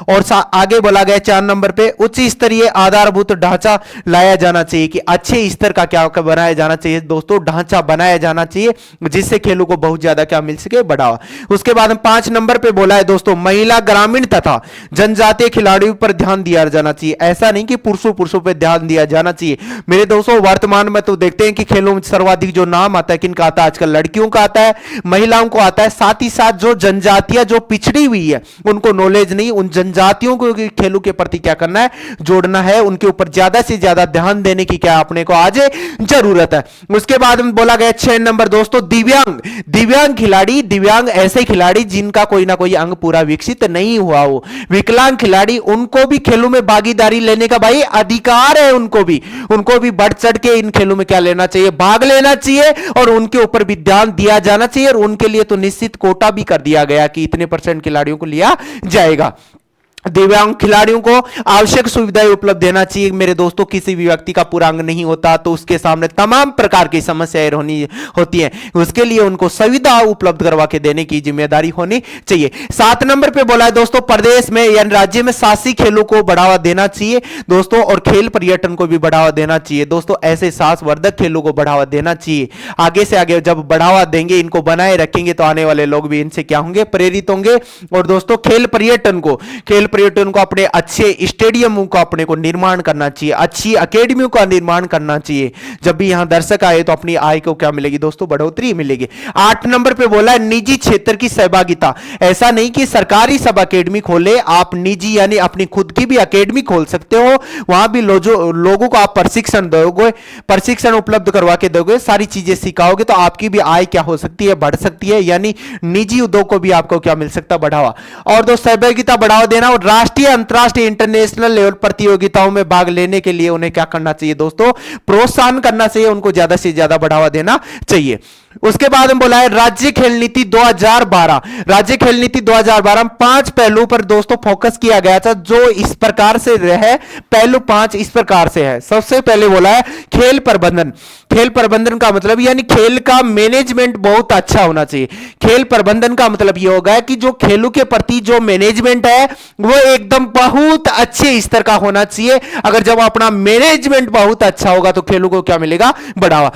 और आगे बोला गया 4 नंबर पे उच्च स्तरीय आधारभूत ढांचा लाया जाना चाहिए कि अच्छे स्तर का क्या बनाया जाना चाहिए। दोस्तों ढांचा बनाया जाना चाहिए जिससे खेलों को बहुत ज्यादा क्या मिल सके बढ़ावा। उसके बाद 5 नंबर पे बोला है दोस्तों महिला ग्रामीण तथा जनजातीय खिलाड़ियों पर ध्यान दिया जाना चाहिए। ऐसा नहीं कि पुरुषों पे ध्यान दिया जाना चाहिए। मेरे दोस्तों वर्तमान में तो देखते हैं कि खेलों में सर्वाधिक जो नाम आता है किनका आता है, आजकल लड़कियों का आता है, महिलाओं को आता है। साथ ही साथ जो जनजातियां जो पिछड़ी हुई है उनको नॉलेज नहीं, उन जनजातियों को खेलों के प्रति क्या करना है, जोड़ना है, उनके ऊपर ज्यादा से ज्यादा ध्यान देने की क्या अपने को आज जरूरत है। उसके बाद में बोला गया 6 नंबर दोस्तों दिव्यांग खिलाड़ी, दिव्यांग ऐसे खिलाड़ी जिनका कोई ना कोई अंग पूरा विकसित नहीं हुआ हो, विकलांग खिलाड़ी, उनको भी खेलों में भागीदारी लेने का भाई अधिकार है। उनको भी बढ़ चढ़ के इन खेलों में क्या लेना चाहिए, भाग लेना चाहिए और उनके ऊपर भी ध्यान दिया जाना चाहिए। और उनके लिए तो निश्चित कोटा भी कर दिया गया कि इतने % खिलाड़ियों को लिया जाएगा। दिव्यांग खिलाड़ियों को आवश्यक सुविधाएं उपलब्ध देना चाहिए। मेरे दोस्तों किसी भी व्यक्ति का पूरा अंग नहीं होता तो उसके सामने तमाम प्रकार की समस्याएं होती हैं, उसके लिए उनको सुविधा उपलब्ध करवा के देने की जिम्मेदारी होनी चाहिए। 7 नंबर पे बोला है दोस्तों प्रदेश में यानी राज्य में साहसी खेलों को बढ़ावा देना चाहिए दोस्तों और खेल पर्यटन को भी बढ़ावा देना चाहिए। दोस्तों ऐसे साहसवर्धक खेलों को बढ़ावा देना चाहिए। आगे से आगे जब बढ़ावा देंगे, इनको बनाए रखेंगे तो आने वाले लोग भी इनसे क्या होंगे, प्रेरित होंगे। और दोस्तों खेल पर्यटन को अपने अच्छे स्टेडियमों का अपने को निर्माण करना चाहिए, अच्छी अकेडमियों का निर्माण करना चाहिए। जब भी यहां दर्शक आए तो अपनी आय को क्या मिलेगी दोस्तों, बढ़ोतरी मिलेगी। 8 नंबर पे बोला है निजी क्षेत्र की सहभागिता। ऐसा नहीं कि सरकारी सब अकेडमी खोले, आप निजी यानी अपनी खुद की भी अकेडमी खोल सकते हो। वहां भी लोगों को आप प्रशिक्षण दोगे, प्रशिक्षण उपलब्ध करवा के दोगे, सारी चीजें सिखाओगे तो आपकी भी आय क्या हो सकती है, बढ़ सकती है। यानी निजी उद्योग को भी आपको क्या मिल सकता, बढ़ावा। और दोस्तों सहभागिता बढ़ावा देना और राष्ट्रीय अंतरराष्ट्रीय इंटरनेशनल लेवल प्रतियोगिताओं में भाग लेने के लिए उन्हें क्या करना चाहिए दोस्तों, प्रोत्साहन करना चाहिए, उनको ज्यादा से ज्यादा बढ़ावा देना चाहिए। उसके बाद में बोला है राज्य खेल नीति 2012। राज्य खेल नीति 2012 में 5 पहलुओं पर दोस्तों फोकस किया गया था जो इस प्रकार से रहे। पहलू 5 इस प्रकार से है। सबसे पहले बोला है खेल प्रबंधन। खेल प्रबंधन का मतलब यानी खेल का मैनेजमेंट बहुत अच्छा होना चाहिए। खेल प्रबंधन का मतलब यह होगा कि जो खेलों के प्रति जो मैनेजमेंट है वो एकदम बहुत अच्छे स्तर का होना चाहिए। अगर जब अपना मैनेजमेंट बहुत अच्छा होगा तो खेलों को क्या मिलेगा, बढ़ावा।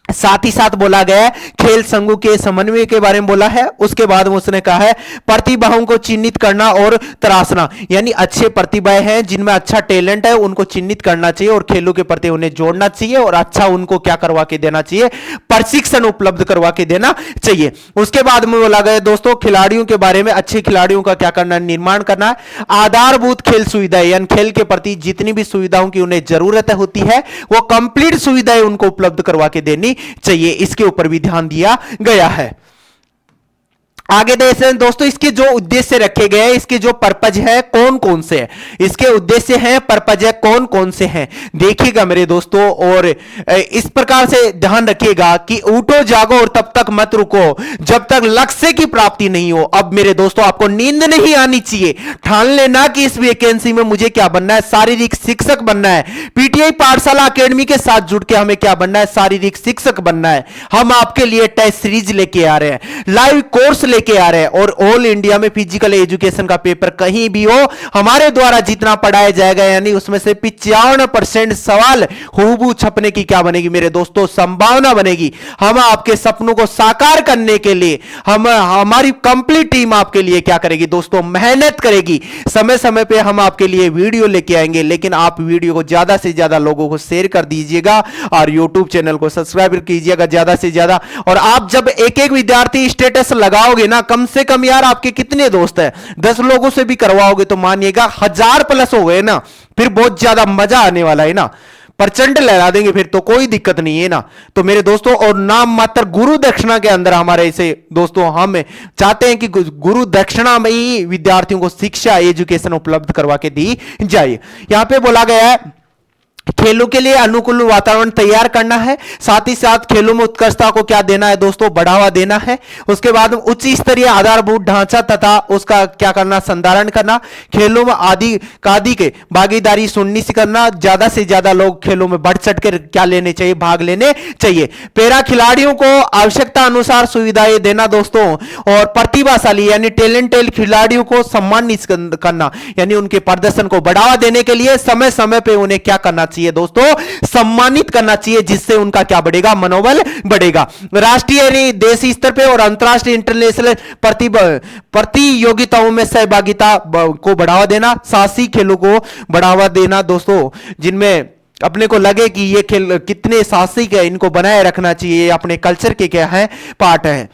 साथ ही साथ बोला गया है खेल संघों के समन्वय के बारे में बोला है। उसके बाद उसने कहा है प्रतिभाओं को चिन्हित करना और तराशना, यानी अच्छे प्रतिभाएं हैं जिनमें अच्छा टैलेंट है उनको चिन्हित करना चाहिए और खेलों के प्रति उन्हें जोड़ना चाहिए और अच्छा उनको क्या करवा के देना चाहिए, प्रशिक्षण उपलब्ध करवा के देना चाहिए। उसके बाद में बोला गया दोस्तों खिलाड़ियों के बारे में, अच्छे खिलाड़ियों का क्या करना, निर्माण करना है। आधारभूत खेल सुविधाएं यानी खेल के प्रति जितनी भी सुविधाओं की उन्हें जरूरत होती है वो कंप्लीट सुविधाएं उनको उपलब्ध करवा के देनी चाहिए। इसके ऊपर भी ध्यान दिया गया है। आगे देखते हैं दोस्तों इसके जो उद्देश्य रखे गए हैं, इसके जो पर्पज है कौन कौन से हैं, इसके उद्देश्य हैं, पर्पज है कौन कौन से हैं, देखिएगा मेरे दोस्तों। और इस प्रकार से ध्यान रखिएगा कि उठो जागो और तब तक मत रुको जब तक लक्ष्य की प्राप्ति नहीं हो। अब मेरे दोस्तों आपको नींद नहीं आनी चाहिए, ठान लेना कि इस वैकेंसी में मुझे क्या बनना है, शारीरिक शिक्षक बनना है। पीटीआई पाठशाला अकेडमी के साथ जुड़ के हमें क्या बनना है, शारीरिक शिक्षक बनना है। हम आपके लिए टेस्ट सीरीज लेके आ रहे हैं, लाइव कोर्स लेके आ रहे हैं और ऑल इंडिया में फिजिकल एजुकेशन का पेपर कहीं भी हो हमारे द्वारा जितना पढ़ाया जाएगा यानी उसमें से 95% सवाल हूबहू छपने की क्या बनेगी मेरे दोस्तों, संभावना बनेगी। हम आपके सपनों को साकार करने के लिए हमारी कंप्लीट टीम आपके लिए क्या करेगी दोस्तों, मेहनत करेगी। समय समय पे हम आपके लिए वीडियो लेके आएंगे, लेकिन आप वीडियो को ज्यादा से ज्यादा लोगों को शेयर कर दीजिएगा और यूट्यूब चैनल को सब्सक्राइब कीजिएगा ज्यादा से ज्यादा। और आप जब एक एक विद्यार्थी स्टेटस लगाओगे ना, कम से कम यार आपके कितने दोस्त हैं, 10 लोगों से भी करवाओगे तो मानिएगा 1000+ हो गए ना, फिर बहुत ज्यादा मजा आने वाला है ना, प्रचंड लहरा देंगे फिर तो कोई दिक्कत नहीं है ना। तो मेरे दोस्तों और नाम मात्र गुरु दक्षिणा के अंदर हमारे ऐसे दोस्तों हम चाहते हैं कि गुरु दक्षिणा में ही विद्यार्थियों को शिक्षा एजुकेशन उपलब्ध करवा के दी जाए। यहां पे बोला गया है खेलों के लिए अनुकूल वातावरण तैयार करना है, साथ ही साथ खेलों में उत्कृष्टता को क्या देना है दोस्तों, बढ़ावा देना है। उसके बाद उच्च स्तरीय आधारभूत ढांचा तथा उसका क्या करना, संधारण करना, खेलों में आदि के भागीदारी सुनिश्चित करना, ज्यादा से ज्यादा लोग खेलों में बढ़ चढ़ कर क्या लेने चाहिए, भाग लेने चाहिए। पैरा खिलाड़ियों को आवश्यकता अनुसार सुविधाएं देना दोस्तों, और प्रतिभाशाली यानी टैलेंटेड खिलाड़ियों को सम्मानित करना, यानी उनके प्रदर्शन को बढ़ावा देने के लिए समय समय पे उन्हें क्या करना चाहिए दोस्तों, सम्मानित करना चाहिए, जिससे उनका क्या बढ़ेगा, मनोबल बढ़ेगा। राष्ट्रीय देशी स्तर पे और अंतरराष्ट्रीय इंटरनेशनल प्रतियोगिताओं में सहभागिता को बढ़ावा देना, साहसी खेलों को बढ़ावा देना दोस्तों, जिनमें अपने को लगे कि ये खेल कितने साहसिक है, इनको बनाए रखना चाहिए, अपने कल्चर के क्या है, पार्ट है।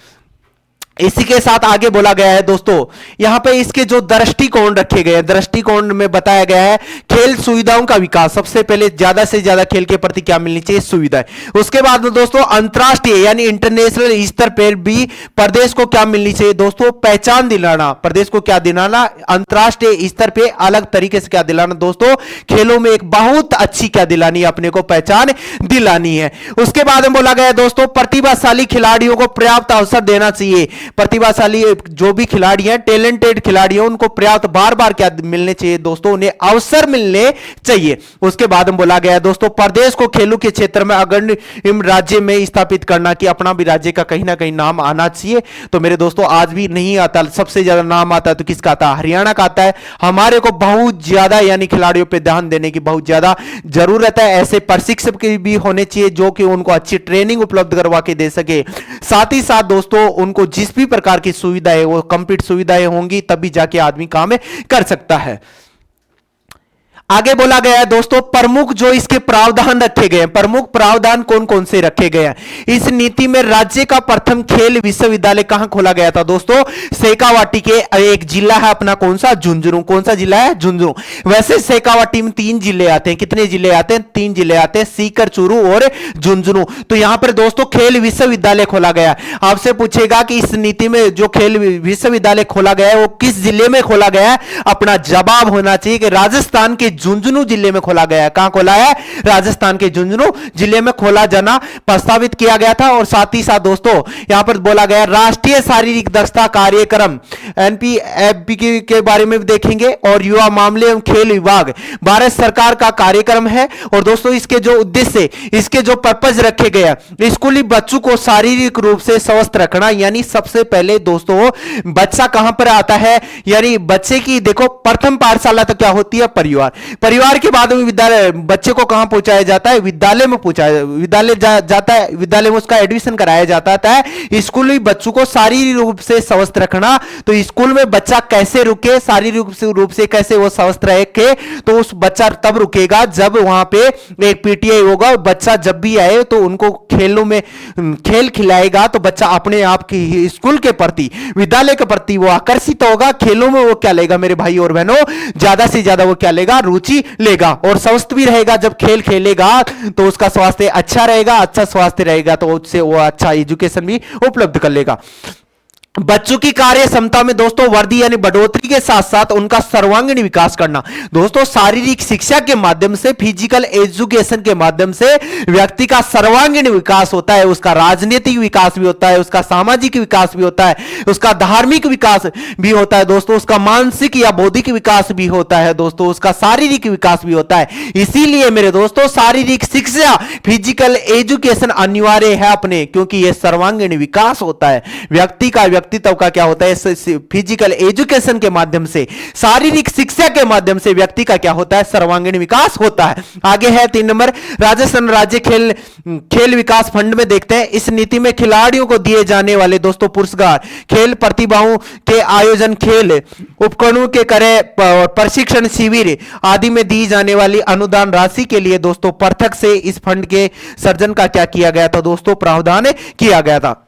इसी के साथ आगे बोला गया है दोस्तों, यहां पे इसके जो दृष्टिकोण रखे गए हैं, दृष्टिकोण में बताया गया है खेल सुविधाओं का विकास, सबसे पहले ज्यादा से ज्यादा खेल के प्रति क्या मिलनी चाहिए, सुविधाएं। उसके बाद में दोस्तों अंतरराष्ट्रीय यानी इंटरनेशनल स्तर पर भी प्रदेश को क्या मिलनी चाहिए दोस्तों, पहचान दिलाना, प्रदेश को क्या दिलाना, अंतरराष्ट्रीय स्तर पे अलग तरीके से क्या दिलाना दोस्तों, खेलों में एक बहुत अच्छी क्या दिलानी है, अपने को पहचान दिलानी है। उसके बाद में बोला गया है दोस्तों, प्रतिभाशाली खिलाड़ियों को पर्याप्त अवसर देना चाहिए, प्रतिभाशाली जो भी खिलाड़ी हैं, टैलेंटेड खिलाड़ी हैं, उनको पर्याप्त बार बार क्या मिलने चाहिए दोस्तों, उन्हें अवसर मिलने चाहिए। उसके बाद में बोला गया है दोस्तों, प्रदेश को खेलों के क्षेत्र में अग्रणी राज्य में स्थापित करना, कि अपना भी राज्य का कहीं ना कहीं नाम आना चाहिए। तो मेरे दोस्तों आज भी नहीं आता, सबसे ज्यादा नाम आता है तो किसका आता है, हरियाणा का आता है। हमारे को बहुत ज्यादा यानी खिलाड़ियों पर ध्यान देने की बहुत ज्यादा जरूरत है। ऐसे प्रशिक्षक भी होने चाहिए जो कि उनको अच्छी ट्रेनिंग उपलब्ध करवा के दे सके। साथ ही साथ दोस्तों उनको जिस भी प्रकार की सुविधाएं, वो कंप्लीट सुविधाएं होंगी तभी जाके आदमी काम कर सकता है। आगे बोला गया है दोस्तों, प्रमुख जो इसके प्रावधान रखे गए हैं, प्रमुख प्रावधान कौन कौन से रखे गए हैं इस नीति में। राज्य का प्रथम खेल विश्वविद्यालय कहां खोला गया था दोस्तों, शेखावाटी के एक जिला है अपना, कौन सा, झुंझुनू। कौन सा जिला है, झुंझुनू। वैसे शेखावाटी में 3 जिले आते हैं, कितने जिले आते हैं, 3 जिले आते हैं, सीकर, चूरू और झुंझुनू। तो यहां पर दोस्तों खेल विश्वविद्यालय खोला गया। आपसे पूछेगा कि इस नीति में जो खेल विश्वविद्यालय खोला गया है वो किस जिले में खोला गया है, अपना जवाब होना चाहिए कि राजस्थान के झुंझुनू जिले में खोला गया है। कहां खोला है, राजस्थान के झुंझुनू जिले में खोला जाना प्रस्तावित किया गया था। और साथ ही साथ दोस्तों यहां पर बोला गया राष्ट्रीय शारीरिक दक्षता कार्यक्रम एनपीएफबी के बारे में भी देखेंगे, और युवा मामले एवं खेल विभाग भारत सरकार का कार्यक्रम है। और दोस्तों इसके जो उद्देश्य, इसके जो पर्पज रखे गए, स्कूली बच्चों को शारीरिक रूप से स्वस्थ रखना, यानी सबसे पहले दोस्तों बच्चा कहां पर आता है, यानी बच्चे की देखो प्रथम पाठशाला तो क्या होती है, परिवार के बाद में विद्यालय, बच्चे को कहां पहुंचाया जाता है, विद्यालय में विद्यालय जाता है, विद्यालय में उसका एडमिशन कराया जाता है। स्कूली बच्चों को शारीरिक रूप से स्वस्थ रखना, तो स्कूल में बच्चा कैसे रुके, शारीरिक रूप से कैसे वो स्वस्थ रहे, तो उस बच्चा तब रुकेगा जब वहां पे एक पीटीआई होगा, और बच्चा जब भी आए तो उनको खेलों में खेल खिलाएगा, तो बच्चा अपने आप की स्कूल के प्रति, विद्यालय के प्रति वो आकर्षित होगा। खेलों में वो क्या लेगा मेरे भाई और बहनों, ज्यादा से ज्यादा वो क्या लेगा, रुचि लेगा, और स्वस्थ भी रहेगा। जब खेल खेलेगा तो उसका स्वास्थ्य अच्छा रहेगा, अच्छा स्वास्थ्य रहेगा तो उससे वो अच्छा एजुकेशन भी उपलब्ध कर लेगा। बच्चों की कार्य क्षमता में दोस्तों वृद्धि यानी बढ़ोतरी के साथ साथ उनका सर्वांगीण विकास करना। दोस्तों शारीरिक शिक्षा के माध्यम से, फिजिकल एजुकेशन के माध्यम से व्यक्ति का सर्वांगीण विकास होता है, उसका राजनीतिक विकास भी होता है, उसका सामाजिक विकास भी होता है, उसका धार्मिक विकास भी होता है दोस्तों, उसका मानसिक या बौद्धिक विकास भी होता है दोस्तों, उसका शारीरिक विकास भी होता है। इसीलिए मेरे दोस्तों शारीरिक शिक्षा, फिजिकल एजुकेशन अनिवार्य है अपने, क्योंकि यह सर्वांगीण विकास होता है व्यक्ति का, व्यक्तित्व का क्या होता है, फिजिकल एजुकेशन के माध्यम से, शारीरिक शिक्षा के माध्यम से व्यक्ति का क्या होता है, सर्वांगीण विकास होता है। आगे है 3 नंबर, राजस्थान राज्य खेल विकास फंड में देखते हैं। इस नीति में खिलाड़ियों को दिए जाने वाले दोस्तों पुरस्कार, खेल प्रतिभाओं के आयोजन, खेल उपकरणों के क्रय, प्रशिक्षण शिविर आदि में दी जाने वाली अनुदान राशि के लिए दोस्तों पृथक से इस फंड के सृजन का क्या किया गया था दोस्तों, प्रावधान किया गया था।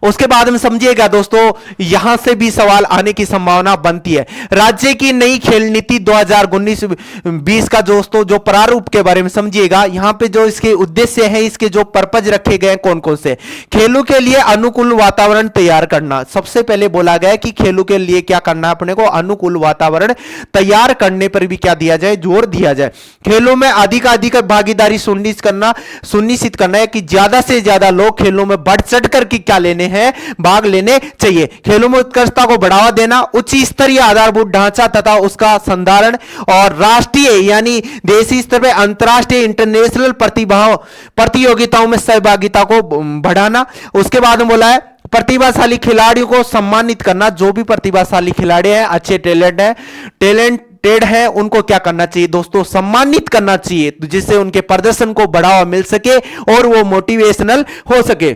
उसके बाद में समझिएगा दोस्तों, यहां से भी सवाल आने की संभावना बनती है। राज्य की नई खेल नीति 2019-20 का दोस्तों जो प्रारूप के बारे में समझिएगा। यहां पे जो इसके उद्देश्य है, इसके जो पर्पज रखे गए कौन कौन से, खेलों के लिए अनुकूल वातावरण तैयार करना। सबसे पहले बोला गया कि खेलों के लिए क्या करना है, अपने को अनुकूल वातावरण तैयार करने पर भी क्या दिया जाए, जोर दिया जाए। खेलों में अधिक भागीदारी सुनिश्चित करना है कि ज्यादा से ज्यादा लोग खेलों में बढ़ चढ़ कर क्या लेने हैं, भाग लेने चाहिए। खेलों में उत्कृष्टता को बढ़ावा देना, उच्च स्तरीय आधारभूत ढांचा तथा उसका संधारण और राष्ट्रीय यानी देशी स्तर पर अंतरराष्ट्रीय इंटरनेशनल प्रतियोगिताओं में सहभागिता को बढ़ाना। उसके बाद में बोला है प्रतिभाशाली खिलाड़ियों को सम्मानित करना। जो भी प्रतिभाशाली खिलाड़ी हैं, अच्छे टैलेंटेड है, उनको क्या करना चाहिए दोस्तों, सम्मानित करना चाहिए, जिससे उनके प्रदर्शन को बढ़ावा मिल सके और वो मोटिवेशनल हो सके।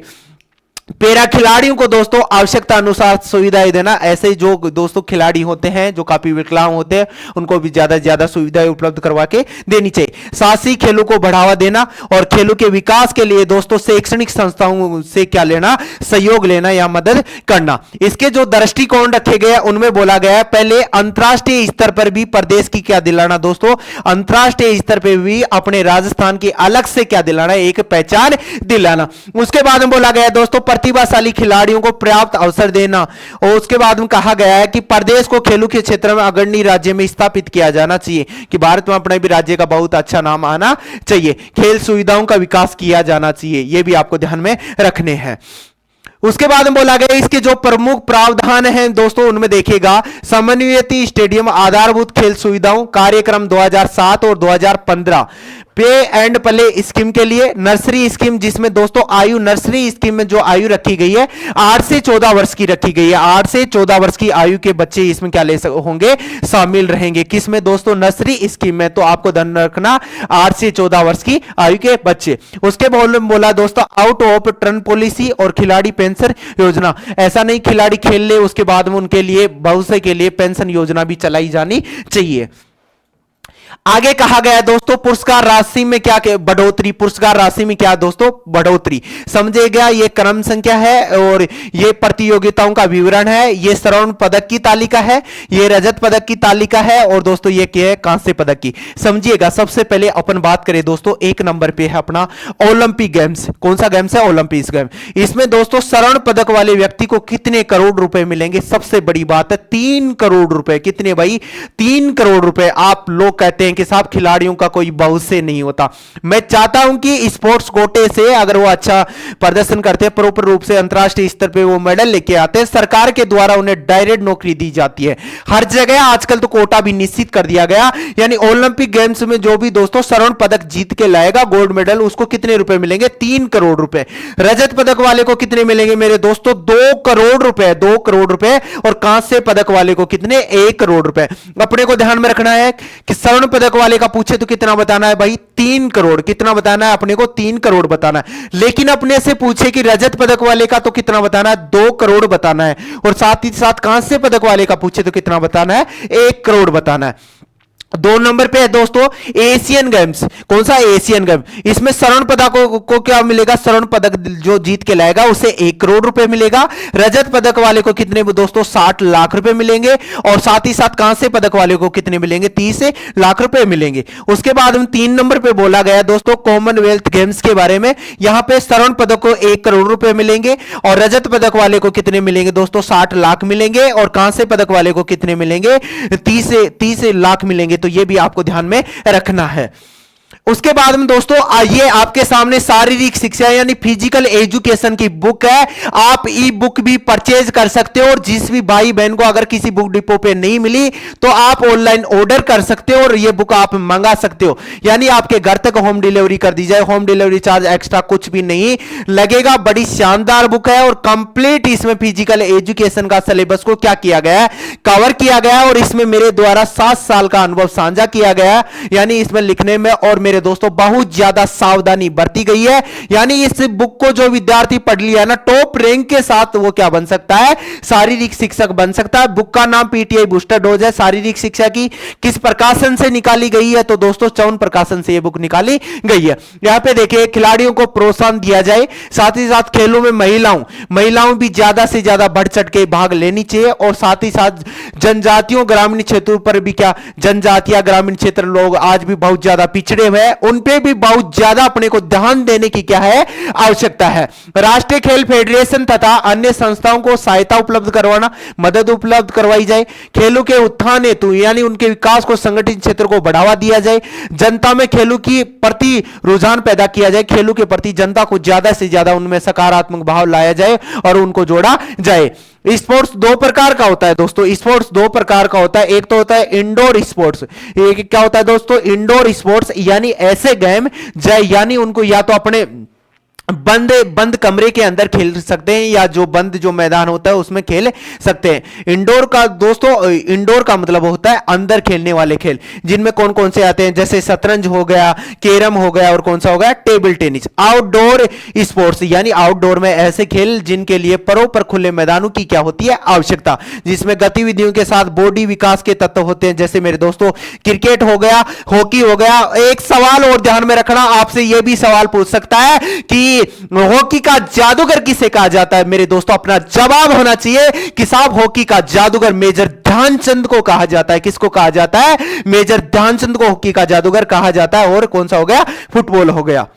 पैरा खिलाड़ियों को दोस्तों आवश्यकता अनुसार सुविधाएं देना। ऐसे जो दोस्तों खिलाड़ी होते हैं जो काफी विकलांग होते हैं, उनको भी ज्यादा से ज्यादा सुविधाएं उपलब्ध करवा के देनी चाहिए। साहसी खेलों को बढ़ावा देना और खेलों के विकास के लिए दोस्तों शैक्षणिक संस्थाओं से क्या लेना, सहयोग लेना या मदद करना। इसके जो दृष्टिकोण रखे गए उनमें बोला गया है, पहले अंतरराष्ट्रीय स्तर पर भी प्रदेश की क्या दिलाना दोस्तों, अंतरराष्ट्रीय स्तर पर भी अपने राजस्थान की अलग से क्या दिलाना, एक पहचान दिलाना। उसके बाद में बोला गया दोस्तों प्रतिभाशाली खिलाड़ियों को पर्याप्त अवसर देना। और उसके बाद में कहा गया है कि प्रदेश को खेलों के क्षेत्र में अग्रणी राज्य में स्थापित किया जाना चाहिए, कि भारत में अपने भी राज्य का बहुत अच्छा नाम आना चाहिए। खेल सुविधाओं का विकास किया जाना चाहिए, यह भी आपको ध्यान में रखने हैं। उसके बाद में बोला गया इसके जो प्रमुख प्रावधान हैं दोस्तों, उनमें देखिएगा समन्वित स्टेडियम आधारभूत खेल सुविधाओं कार्यक्रम 2007 और 2015, पे एंड प्ले स्कीम के लिए नर्सरी स्कीम, जिसमें दोस्तों आयु नर्सरी स्कीम में जो आयु रखी गई है 8 से 14 वर्ष की रखी गई है। 8 से 14 वर्ष की आयु के बच्चे इसमें क्या ले होंगे, शामिल रहेंगे। किसमें दोस्तों, नर्सरी स्कीम में। तो आपको ध्यान रखना 8 से 14 वर्ष की आयु के बच्चे। उसके बोला दोस्तों आउट ऑफ टर्न पॉलिसी और खिलाड़ी पेंशन योजना। ऐसा नहीं खिलाड़ी खेल ले उसके बाद में उनके लिए भविष्य के लिए पेंशन योजना भी चलाई जानी चाहिए। आगे कहा गया दोस्तों पुरस्कार राशि में क्या बढ़ोतरी, पुरस्कार राशि में क्या दोस्तों, बढ़ोतरी। समझेगा ये क्रम संख्या है और ये प्रतियोगिताओं का विवरण है। ये स्वर्ण पदक की तालिका है, ये रजत पदक की तालिका है और दोस्तों ये क्या है, कांस्य पदक की। समझिएगा सबसे पहले अपन बात करें दोस्तों, एक नंबर पे है अपना ओलंपिक गेम्स। कौन सा गेम्स है, ओलंपिक गेम। इसमें दोस्तों स्वर्ण पदक वाले व्यक्ति को कितने करोड़ रुपए मिलेंगे, सबसे बड़ी बात है 3 करोड़ रुपए। कितने भाई, 3 करोड़ रुपए। आप लोग कहते हैं कि साहब खिलाड़ियों का कोई भविष्य नहीं होता। मैं चाहता हूं कि स्पोर्ट्स कोटे से अगर वो अच्छा प्रदर्शन करते हैं, प्रॉपर रूप से अंतरराष्ट्रीय स्तर पे वो मेडल लेके आते हैं, सरकार के द्वारा उन्हें डायरेक्ट नौकरी दी जाती है हर जगह। आजकल तो कोटा भी निश्चित कर दिया गया, यानी ओलंपिक गेम्स में जो भी दोस्तों स्वर्ण पदक जीत के लाएगा गोल्ड मेडल, उसको कितने रुपए मिलेंगे, 3 करोड़ रुपए। रजत पदक वाले को कितने मिलेंगे मेरे दोस्तों, 2 करोड़ रुपए, 2 करोड़ रुपए। और कांस्य पदक वाले को कितने, 1 करोड़ रुपए। अपने को ध्यान में रखना है कि स्वर्ण पदक वाले का पूछे तो कितना बताना है भाई, 3 करोड़। कितना बताना है अपने को, 3 करोड़ बताना है। लेकिन अपने से पूछे कि रजत पदक वाले का तो कितना बताना है, 2 करोड़ बताना है। और साथ ही साथ कांस्य पदक वाले का पूछे तो कितना बताना है, 1 करोड़ बताना है। 2 नंबर पे है दोस्तों एशियन गेम्स। कौन सा, एशियन गेम। इसमें स्वर्ण पदक को क्या मिलेगा, स्वर्ण पदक जो जीत के लाएगा उसे 1 करोड़ रुपए मिलेगा। रजत पदक वाले को कितने दोस्तों, 60 लाख रुपए मिलेंगे। और साथ ही साथ कांस्य पदक वाले को कितने मिलेंगे, 30 लाख रुपए मिलेंगे। उसके बाद में 3 नंबर पे बोला गया दोस्तों कॉमनवेल्थ गेम्स के बारे में। यहां पे स्वर्ण पदक को 1 करोड़ रुपए मिलेंगे और रजत पदक वाले को कितने मिलेंगे दोस्तों, 60 लाख मिलेंगे। और कांस्य पदक वाले को कितने मिलेंगे, 30 लाख मिलेंगे। तो ये भी आपको ध्यान में रखना है। उसके बाद में दोस्तों ये आपके सामने शारीरिक शिक्षा यानी फिजिकल एजुकेशन की बुक है। आप ई बुक भी परचेज कर सकते हो और जिस भी भाई बहन को अगर किसी बुक डिपो पे नहीं मिली तो आप ऑनलाइन ऑर्डर कर सकते हो और ये बुक आप मंगा सकते हो, यानी आपके घर तक होम डिलीवरी कर दी जाए। होम डिलीवरी चार्ज एक्स्ट्रा कुछ भी नहीं लगेगा। बड़ी शानदार बुक है और कंप्लीट इसमें फिजिकल एजुकेशन का सिलेबस को क्या किया गया है, कवर किया गया है। और इसमें मेरे द्वारा 7 साल का अनुभव साझा किया गया है, यानी इसमें लिखने में और मेरे मेरे दोस्तों बहुत ज्यादा सावधानी बरती गई है। यानी इस बुक को जो विद्यार्थी पढ़ लिया ना, टॉप रैंक के साथ वो क्या बन सकता है, शारीरिक शिक्षक बन सकता है। बुक का नाम पीटीआई बूस्टर डोज है। शारीरिक शिक्षा की किस प्रकाशन से निकाली गई है, तो दोस्तों चौन प्रकाशन से ये बुक निकाली गई है। यहां पे देखिए, खिलाड़ियों को प्रोत्साहन दिया जाए, साथ ही साथ खेलों में महिलाओं भी ज्यादा से ज्यादा बढ़ चढ़ के भाग लेनी चाहिए, और साथ ही साथ जनजातियों ग्रामीण क्षेत्रों पर भी क्या, जनजातियां ग्रामीण क्षेत्र लोग आज भी बहुत ज्यादा पिछड़े हुए हैं, उन पे भी बहुत ज्यादा अपने को ध्यान देने की क्या है, आवश्यकता है। राष्ट्रीय खेल फेडरेशन तथा अन्य संस्थाओं को सहायता उपलब्ध करवाना, मदद उपलब्ध करवाई जाए। खेलों के उत्थान हेतु यानी उनके विकास को, संगठित क्षेत्र को बढ़ावा दिया जाए। जनता में खेलों की प्रति रुझान पैदा किया जाए, खेलों के प्रति जनता को ज्यादा से ज्यादा उनमें सकारात्मक भाव लाया जाए और उनको जोड़ा जाए। स्पोर्ट्स दो प्रकार का होता है दोस्तों, स्पोर्ट्स दो प्रकार का होता है। एक तो होता है इंडोर स्पोर्ट्स। एक क्या होता है दोस्तों, इंडोर स्पोर्ट्स, यानी ऐसे गेम यानी उनको या तो अपने बंद कमरे के अंदर खेल सकते हैं, या जो मैदान होता है उसमें खेल सकते हैं। इंडोर का दोस्तों, इंडोर का मतलब होता है अंदर खेलने वाले खेल, जिनमें कौन कौन से आते हैं, जैसे शतरंज हो गया, कैरम हो गया, और कौन सा हो गया, टेबल टेनिस। आउटडोर स्पोर्ट्स यानी आउटडोर में ऐसे खेल जिनके लिए पर खुले मैदानों की क्या होती है, आवश्यकता, जिसमें गतिविधियों के साथ बॉडी विकास के तत्व होते हैं, जैसे मेरे दोस्तों क्रिकेट हो गया, हॉकी हो गया। एक सवाल और ध्यान में रखना, आपसे यह भी सवाल पूछ सकता है कि हॉकी का जादूगर किसे कहा जाता है। मेरे दोस्तों अपना जवाब होना चाहिए कि साहब हॉकी का जादूगर मेजर ध्यानचंद को कहा जाता है। किसको कहा जाता है, मेजर ध्यानचंद को हॉकी का जादूगर कहा जाता है। और कौन सा हो गया, फुटबॉल हो गया।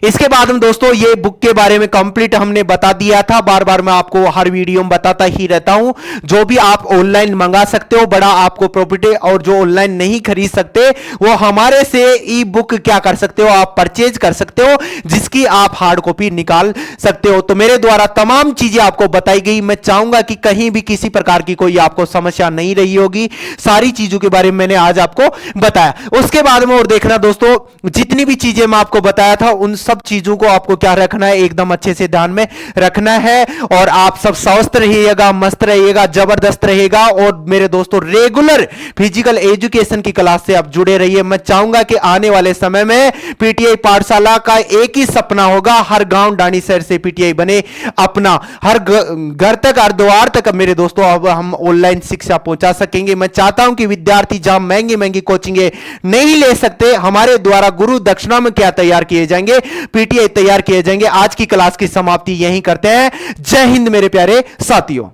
इसके बाद हम दोस्तों ये बुक के बारे में कंप्लीट हमने बता दिया था, बार बार मैं आपको हर वीडियो में बताता ही रहता हूं। जो भी आप ऑनलाइन मंगा सकते हो, बड़ा आपको प्रॉफिट है, और जो ऑनलाइन नहीं खरीद सकते वो हमारे से ई बुक क्या कर सकते हो, आप परचेज कर सकते हो, जिसकी आप हार्ड कॉपी निकाल सकते हो। तो मेरे द्वारा तमाम चीजें आपको बताई गई। मैं चाहूंगा कि कहीं भी किसी प्रकार की कोई आपको समस्या नहीं रही होगी, सारी चीजों के बारे में मैंने आज आपको बताया। उसके बाद में और देखना दोस्तों, जितनी भी चीजें मैं आपको बताया था उन सब चीजों को आपको क्या रखना है, एकदम अच्छे से ध्यान में रखना है, और आप सब स्वस्थ रहिएगा, मस्त रहिएगा, जबरदस्त रहेगा। और मेरे दोस्तों रेगुलर फिजिकल एजुकेशन की क्लास से आप जुड़े रहिए। मैं चाहूंगा कि आने वाले समय में पीटीआई पाठशाला का एक ही सपना होगा, हर गांव डांडी शहर से पीटीआई बने, अपना हर घर तक, हर द्वार तक मेरे दोस्तों अब हम ऑनलाइन शिक्षा पहुंचा सकेंगे। मैं चाहता हूं कि विद्यार्थी जहां महंगी महंगी कोचिंगें नहीं ले सकते, हमारे द्वारा गुरु दक्षिणा में क्या तैयार किए जाएंगे, पीटीआई तैयार किए जाएंगे। आज की क्लास की समाप्ति यहीं करते हैं। जय हिंद मेरे प्यारे साथियों।